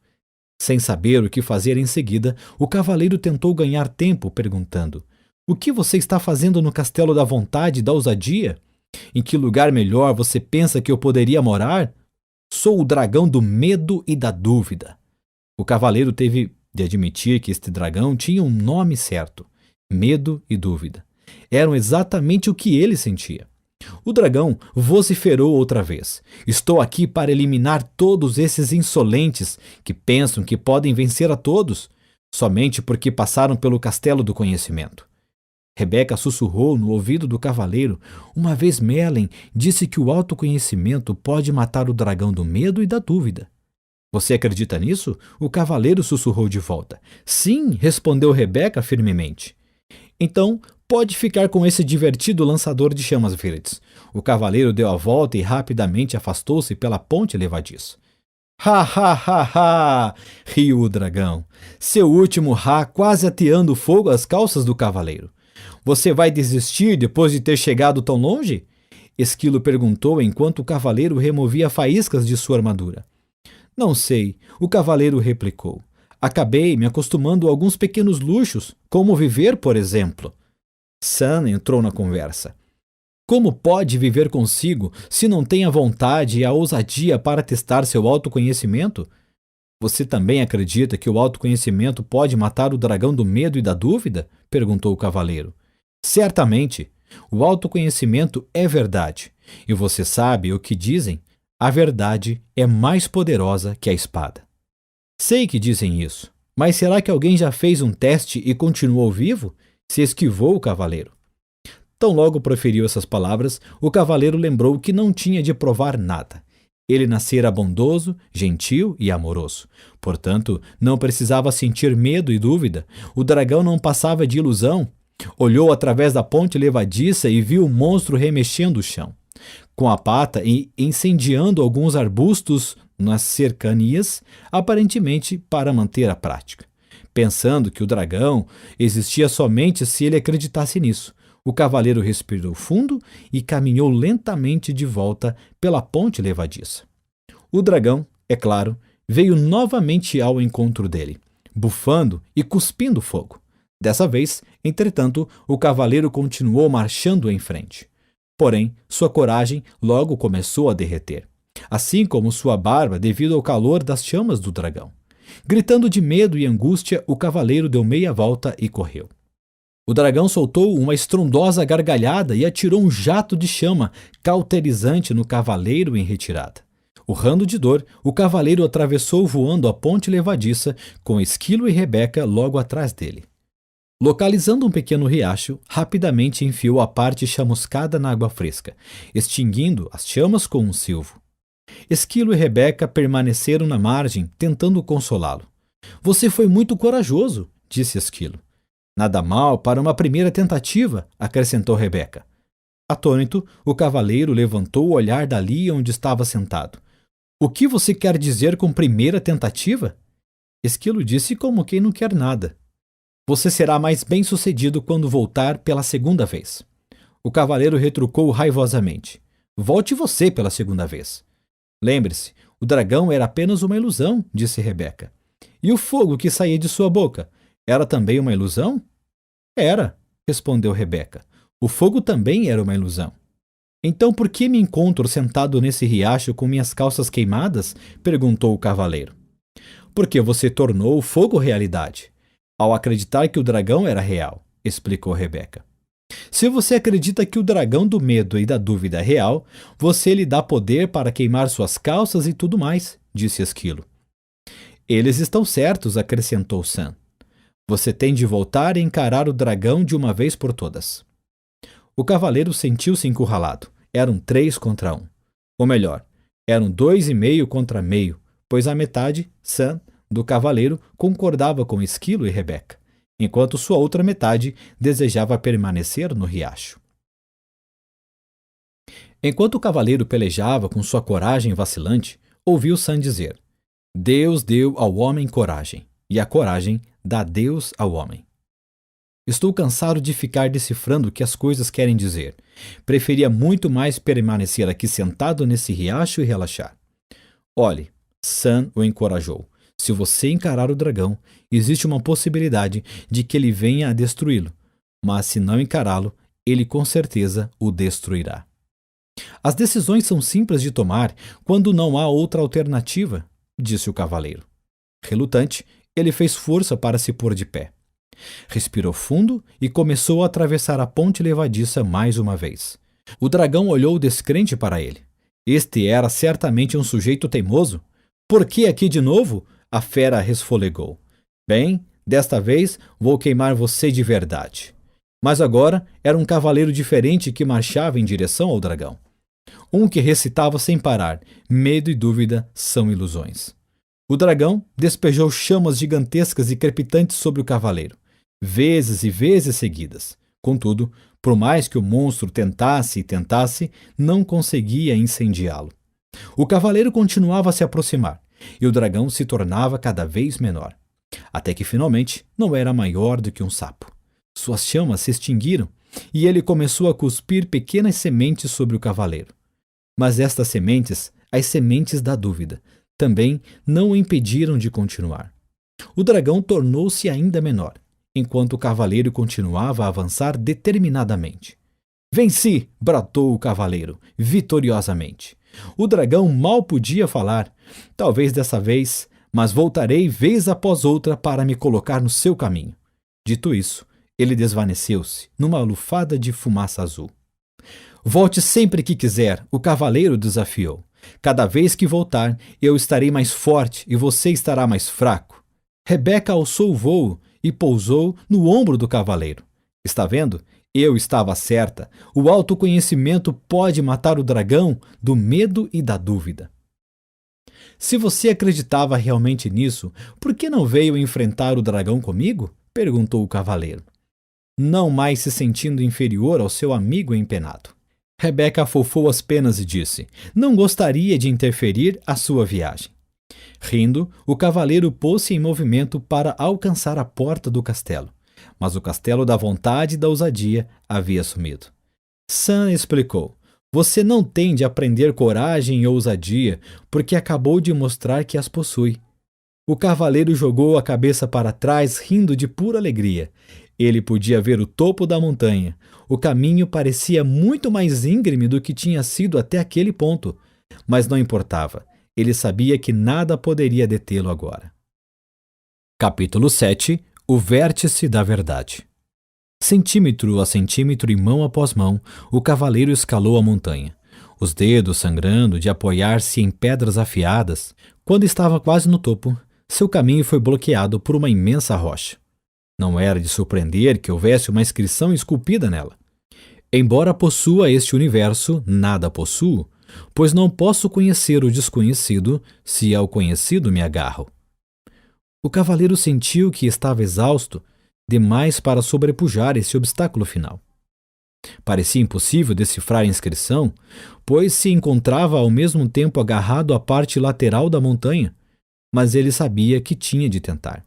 Sem saber o que fazer em seguida, o cavaleiro tentou ganhar tempo, perguntando: "O que você está fazendo no Castelo da Vontade e da Ousadia? Em que lugar melhor você pensa que eu poderia morar? Sou o dragão do medo e da dúvida." O cavaleiro teve de admitir que este dragão tinha um nome certo: medo e dúvida. Eram exatamente o que ele sentia. O dragão vociferou outra vez: "Estou aqui para eliminar todos esses insolentes que pensam que podem vencer a todos, somente porque passaram pelo castelo do conhecimento." Rebeca sussurrou no ouvido do cavaleiro: "Uma vez Merlin disse que o autoconhecimento pode matar o dragão do medo e da dúvida." "Você acredita nisso?" O cavaleiro sussurrou de volta. "Sim", respondeu Rebeca firmemente. "Então, pode ficar com esse divertido lançador de chamas verdes." O cavaleiro deu a volta e rapidamente afastou-se pela ponte levadiça. "Ha, ha, ha, ha!" riu o dragão. Seu último ha quase ateando fogo às calças do cavaleiro. "Você vai desistir depois de ter chegado tão longe?" Esquilo perguntou enquanto o cavaleiro removia faíscas de sua armadura. "Não sei", o cavaleiro replicou. "Acabei me acostumando a alguns pequenos luxos, como viver, por exemplo." Sam entrou na conversa. "Como pode viver consigo se não tem a vontade e a ousadia para testar seu autoconhecimento? Você também acredita que o autoconhecimento pode matar o dragão do medo e da dúvida?" perguntou o cavaleiro. "Certamente. O autoconhecimento é verdade. E você sabe o que dizem? A verdade é mais poderosa que a espada." "Sei que dizem isso, mas será que alguém já fez um teste e continuou vivo?" Se esquivou o cavaleiro. Tão logo proferiu essas palavras, o cavaleiro lembrou que não tinha de provar nada. Ele nascera bondoso, gentil e amoroso. Portanto, não precisava sentir medo e dúvida. O dragão não passava de ilusão. Olhou através da ponte levadiça e viu o monstro remexendo o chão, com a pata e incendiando alguns arbustos nas cercanias, aparentemente para manter a prática. Pensando que o dragão existia somente se ele acreditasse nisso, o cavaleiro respirou fundo e caminhou lentamente de volta pela ponte levadiça. O dragão, é claro, veio novamente ao encontro dele, bufando e cuspindo fogo. Dessa vez, entretanto, o cavaleiro continuou marchando em frente. Porém, sua coragem logo começou a derreter, assim como sua barba devido ao calor das chamas do dragão. Gritando de medo e angústia, o cavaleiro deu meia volta e correu. O dragão soltou uma estrondosa gargalhada e atirou um jato de chama cauterizante no cavaleiro em retirada. Urrando de dor, o cavaleiro atravessou voando a ponte levadiça, com Esquilo e Rebeca logo atrás dele. Localizando um pequeno riacho, rapidamente enfiou a parte chamuscada na água fresca, extinguindo as chamas com um silvo. Esquilo e Rebeca permaneceram na margem, tentando consolá-lo. Você foi muito corajoso, disse Esquilo. Nada mal para uma primeira tentativa, acrescentou Rebeca. Atônito, o cavaleiro levantou o olhar dali onde estava sentado. O que você quer dizer com primeira tentativa? Esquilo disse como quem não quer nada. Você será mais bem-sucedido quando voltar pela segunda vez. O cavaleiro retrucou raivosamente. Volte você pela segunda vez. Lembre-se, o dragão era apenas uma ilusão, disse Rebeca. E o fogo que saía de sua boca era também uma ilusão? Era, respondeu Rebeca. O fogo também era uma ilusão. Então por que me encontro sentado nesse riacho com minhas calças queimadas? Perguntou o cavaleiro. Porque você tornou o fogo realidade, ao acreditar que o dragão era real, explicou Rebeca. Se você acredita que o dragão do medo e da dúvida é real, você lhe dá poder para queimar suas calças e tudo mais, disse Esquilo. Eles estão certos, acrescentou Sam. Você tem de voltar e encarar o dragão de uma vez por todas. O cavaleiro sentiu-se encurralado. Eram 3 contra 1. Ou melhor, eram 2,5 contra meio, pois a metade, Sam, do cavaleiro concordava com Esquilo e Rebeca, enquanto sua outra metade desejava permanecer no riacho. Enquanto o cavaleiro pelejava com sua coragem vacilante, ouviu Sam dizer: Deus deu ao homem coragem, e a coragem dá Deus ao homem. Estou cansado de ficar decifrando o que as coisas querem dizer. Preferia muito mais permanecer aqui sentado nesse riacho e relaxar. Olhe, Sam o encorajou. Se você encarar o dragão, existe uma possibilidade de que ele venha a destruí-lo. Mas se não encará-lo, ele com certeza o destruirá. As decisões são simples de tomar quando não há outra alternativa, disse o cavaleiro. Relutante, ele fez força para se pôr de pé. Respirou fundo e começou a atravessar a ponte levadiça mais uma vez. O dragão olhou descrente para ele. Este era certamente um sujeito teimoso. Por que aqui de novo? A fera resfolegou. Bem, desta vez vou queimar você de verdade. Mas agora era um cavaleiro diferente que marchava em direção ao dragão. Um que recitava sem parar: medo e dúvida são ilusões. O dragão despejou chamas gigantescas e crepitantes sobre o cavaleiro, vezes e vezes seguidas. Contudo, por mais que o monstro tentasse e tentasse, não conseguia incendiá-lo. O cavaleiro continuava a se aproximar, e o dragão se tornava cada vez menor, até que finalmente não era maior do que um sapo. Suas chamas se extinguiram, e ele começou a cuspir pequenas sementes sobre o cavaleiro. Mas estas sementes, as sementes da dúvida, também não o impediram de continuar. O dragão tornou-se ainda menor, enquanto o cavaleiro continuava a avançar determinadamente. Venci! Bradou o cavaleiro, vitoriosamente. O dragão mal podia falar. Talvez dessa vez, mas voltarei vez após outra para me colocar no seu caminho. Dito isso, ele desvaneceu-se numa lufada de fumaça azul. Volte sempre que quiser, o cavaleiro desafiou. Cada vez que voltar, eu estarei mais forte e você estará mais fraco. Rebeca alçou o vôo e pousou no ombro do cavaleiro. Está vendo? Eu estava certa. O autoconhecimento pode matar o dragão do medo e da dúvida. Se você acreditava realmente nisso, por que não veio enfrentar o dragão comigo? Perguntou o cavaleiro, não mais se sentindo inferior ao seu amigo empenado. Rebeca afofou as penas e disse: não gostaria de interferir a sua viagem. Rindo, o cavaleiro pôs-se em movimento para alcançar a porta do castelo. Mas o castelo da vontade e da ousadia havia sumido. Sam explicou: você não tem de aprender coragem e ousadia, porque acabou de mostrar que as possui. O cavaleiro jogou a cabeça para trás, rindo de pura alegria. Ele podia ver o topo da montanha. O caminho parecia muito mais íngreme do que tinha sido até aquele ponto. Mas não importava. Ele sabia que nada poderia detê-lo agora. Capítulo 7. O vértice da verdade. Centímetro a centímetro e mão após mão, o cavaleiro escalou a montanha, os dedos sangrando de apoiar-se em pedras afiadas. Quando estava quase no topo, seu caminho foi bloqueado por uma imensa rocha. Não era de surpreender que houvesse uma inscrição esculpida nela. Embora possua este universo, nada possuo, pois não posso conhecer o desconhecido, se ao conhecido me agarro. O cavaleiro sentiu que estava exausto demais para sobrepujar esse obstáculo final. Parecia impossível decifrar a inscrição, pois se encontrava ao mesmo tempo agarrado à parte lateral da montanha, mas ele sabia que tinha de tentar.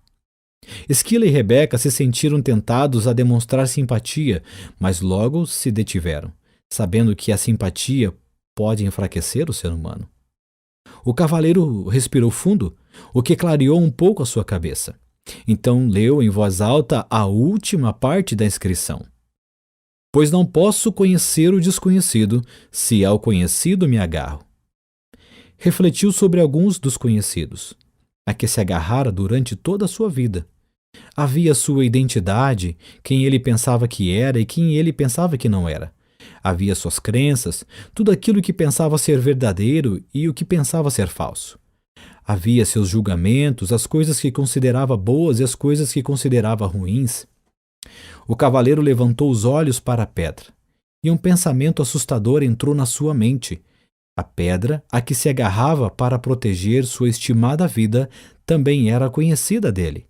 Esquila e Rebeca se sentiram tentados a demonstrar simpatia, mas logo se detiveram, sabendo que a simpatia pode enfraquecer o ser humano. O cavaleiro respirou fundo, o que clareou um pouco a sua cabeça. Então leu em voz alta a última parte da inscrição. Pois não posso conhecer o desconhecido, se ao conhecido me agarro. Refletiu sobre alguns dos conhecidos, a que se agarrara durante toda a sua vida. Havia sua identidade, quem ele pensava que era e quem ele pensava que não era. Havia suas crenças, tudo aquilo que pensava ser verdadeiro e o que pensava ser falso. Havia seus julgamentos, as coisas que considerava boas e as coisas que considerava ruins. O cavaleiro levantou os olhos para a pedra, e um pensamento assustador entrou na sua mente. A pedra a que se agarrava para proteger sua estimada vida também era conhecida dele.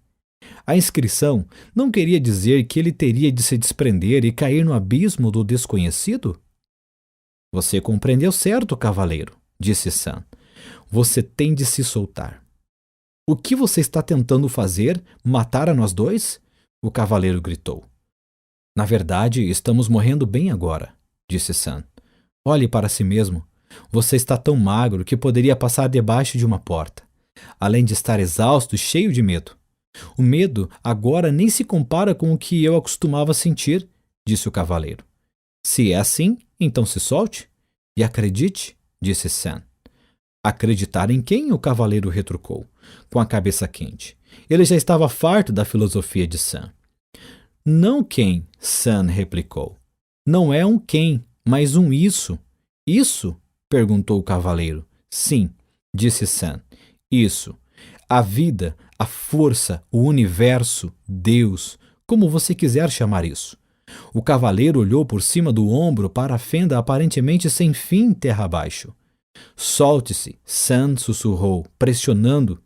A inscrição não queria dizer que ele teria de se desprender e cair no abismo do desconhecido? Você compreendeu certo, cavaleiro, disse Sam. Você tem de se soltar. O que você está tentando fazer? Matar a nós dois? O cavaleiro gritou. Na verdade, estamos morrendo bem agora, disse Sam. Olhe para si mesmo. Você está tão magro que poderia passar debaixo de uma porta. Além de estar exausto e cheio de medo. O medo agora nem se compara com o que eu acostumava sentir, disse o cavaleiro. Se é assim, então se solte. E acredite, disse Sam. Acreditar em quem? O cavaleiro retrucou, com a cabeça quente. Ele já estava farto da filosofia de Sam. Não quem, Sam replicou. Não é um quem, mas um isso. Isso? Perguntou o cavaleiro. Sim, disse Sam. Isso. A vida, a força, o universo, Deus, como você quiser chamar isso. O cavaleiro olhou por cima do ombro para a fenda aparentemente sem fim terra abaixo. Solte-se, Sam sussurrou, pressionando.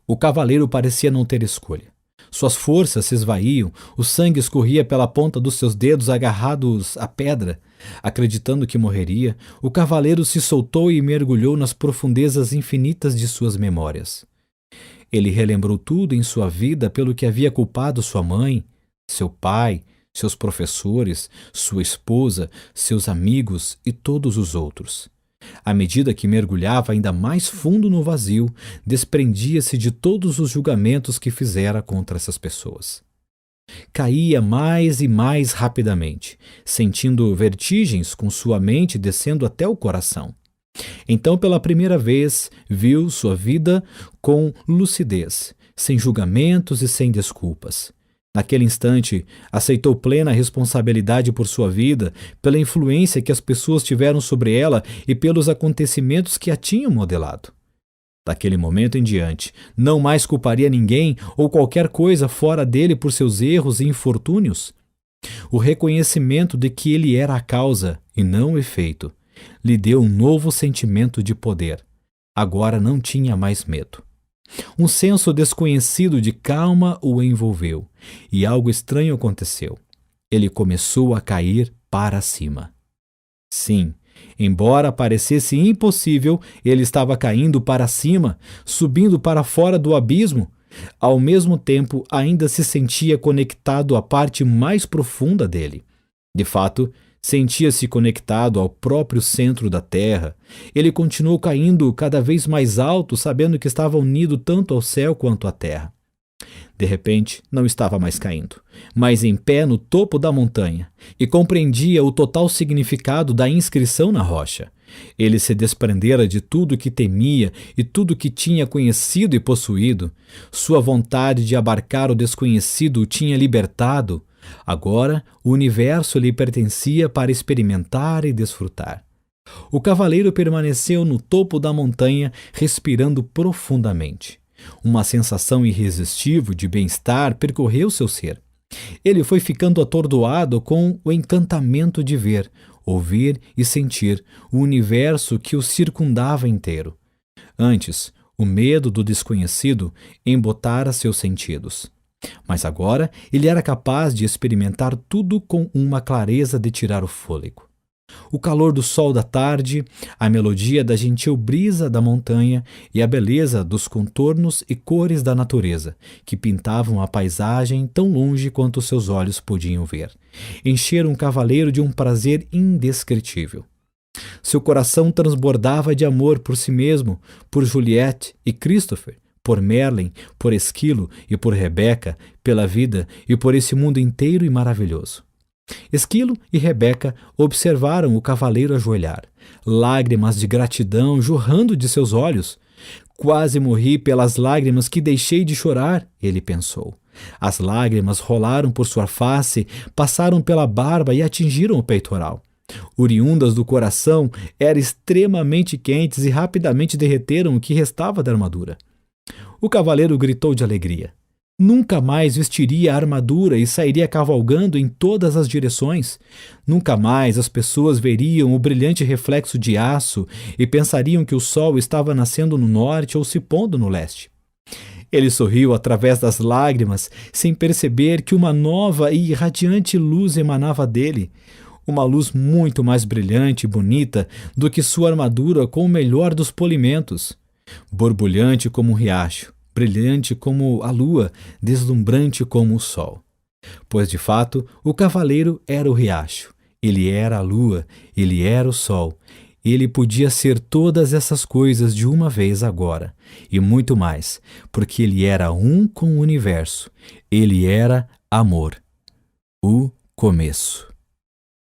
O cavaleiro parecia não ter escolha. Suas forças se esvaíam, o sangue escorria pela ponta dos seus dedos agarrados à pedra. Acreditando que morreria, o cavaleiro se soltou e mergulhou nas profundezas infinitas de suas memórias. Ele relembrou tudo em sua vida pelo que havia culpado sua mãe, seu pai, seus professores, sua esposa, seus amigos e todos os outros. À medida que mergulhava ainda mais fundo no vazio, desprendia-se de todos os julgamentos que fizera contra essas pessoas. Caía mais e mais rapidamente, sentindo vertigens com sua mente descendo até o coração. Então, pela primeira vez, viu sua vida com lucidez, sem julgamentos e sem desculpas. Naquele instante, aceitou plena responsabilidade por sua vida, pela influência que as pessoas tiveram sobre ela e pelos acontecimentos que a tinham modelado. Daquele momento em diante, não mais culparia ninguém ou qualquer coisa fora dele por seus erros e infortúnios. O reconhecimento de que ele era a causa e não o efeito lhe deu um novo sentimento de poder. Agora não tinha mais medo. Um senso desconhecido de calma o envolveu, e algo estranho aconteceu. Ele começou a cair para cima. Sim, embora parecesse impossível, ele estava caindo para cima, subindo para fora do abismo. Ao mesmo tempo, ainda se sentia conectado à parte mais profunda dele. De fato, sentia-se conectado ao próprio centro da Terra. Ele continuou caindo cada vez mais alto, sabendo que estava unido tanto ao céu quanto à Terra. De repente, não estava mais caindo, mas em pé no topo da montanha, e compreendia o total significado da inscrição na rocha. Ele se desprendera de tudo que temia e tudo que tinha conhecido e possuído. Sua vontade de abarcar o desconhecido o tinha libertado. Agora, o universo lhe pertencia para experimentar e desfrutar. O cavaleiro permaneceu no topo da montanha, respirando profundamente. Uma sensação irresistível de bem-estar percorreu seu ser. Ele foi ficando atordoado com o encantamento de ver, ouvir e sentir o universo que o circundava inteiro. Antes, o medo do desconhecido embotara seus sentidos. Mas agora ele era capaz de experimentar tudo com uma clareza de tirar o fôlego. O calor do sol da tarde, a melodia da gentil brisa da montanha e a beleza dos contornos e cores da natureza, que pintavam a paisagem tão longe quanto seus olhos podiam ver, encheram o cavaleiro de um prazer indescritível. Seu coração transbordava de amor por si mesmo, por Juliette e Christopher, por Merlin, por Esquilo e por Rebeca, pela vida e por esse mundo inteiro e maravilhoso. Esquilo e Rebeca observaram o cavaleiro ajoelhar, lágrimas de gratidão jorrando de seus olhos. Quase morri pelas lágrimas que deixei de chorar, ele pensou. As lágrimas rolaram por sua face, passaram pela barba e atingiram o peitoral. Oriundas do coração, eram extremamente quentes e rapidamente derreteram o que restava da armadura. O cavaleiro gritou de alegria. Nunca mais vestiria a armadura e sairia cavalgando em todas as direções. Nunca mais as pessoas veriam o brilhante reflexo de aço e pensariam que o sol estava nascendo no norte ou se pondo no leste. Ele sorriu através das lágrimas, sem perceber que uma nova e radiante luz emanava dele. Uma luz muito mais brilhante e bonita do que sua armadura com o melhor dos polimentos. Borbulhante como um riacho, brilhante como a lua, deslumbrante como o sol. Pois, de fato, o cavaleiro era o riacho, ele era a lua, ele era o sol. Ele podia ser todas essas coisas de uma vez agora, e muito mais, porque ele era um com o universo. Ele era amor. O começo.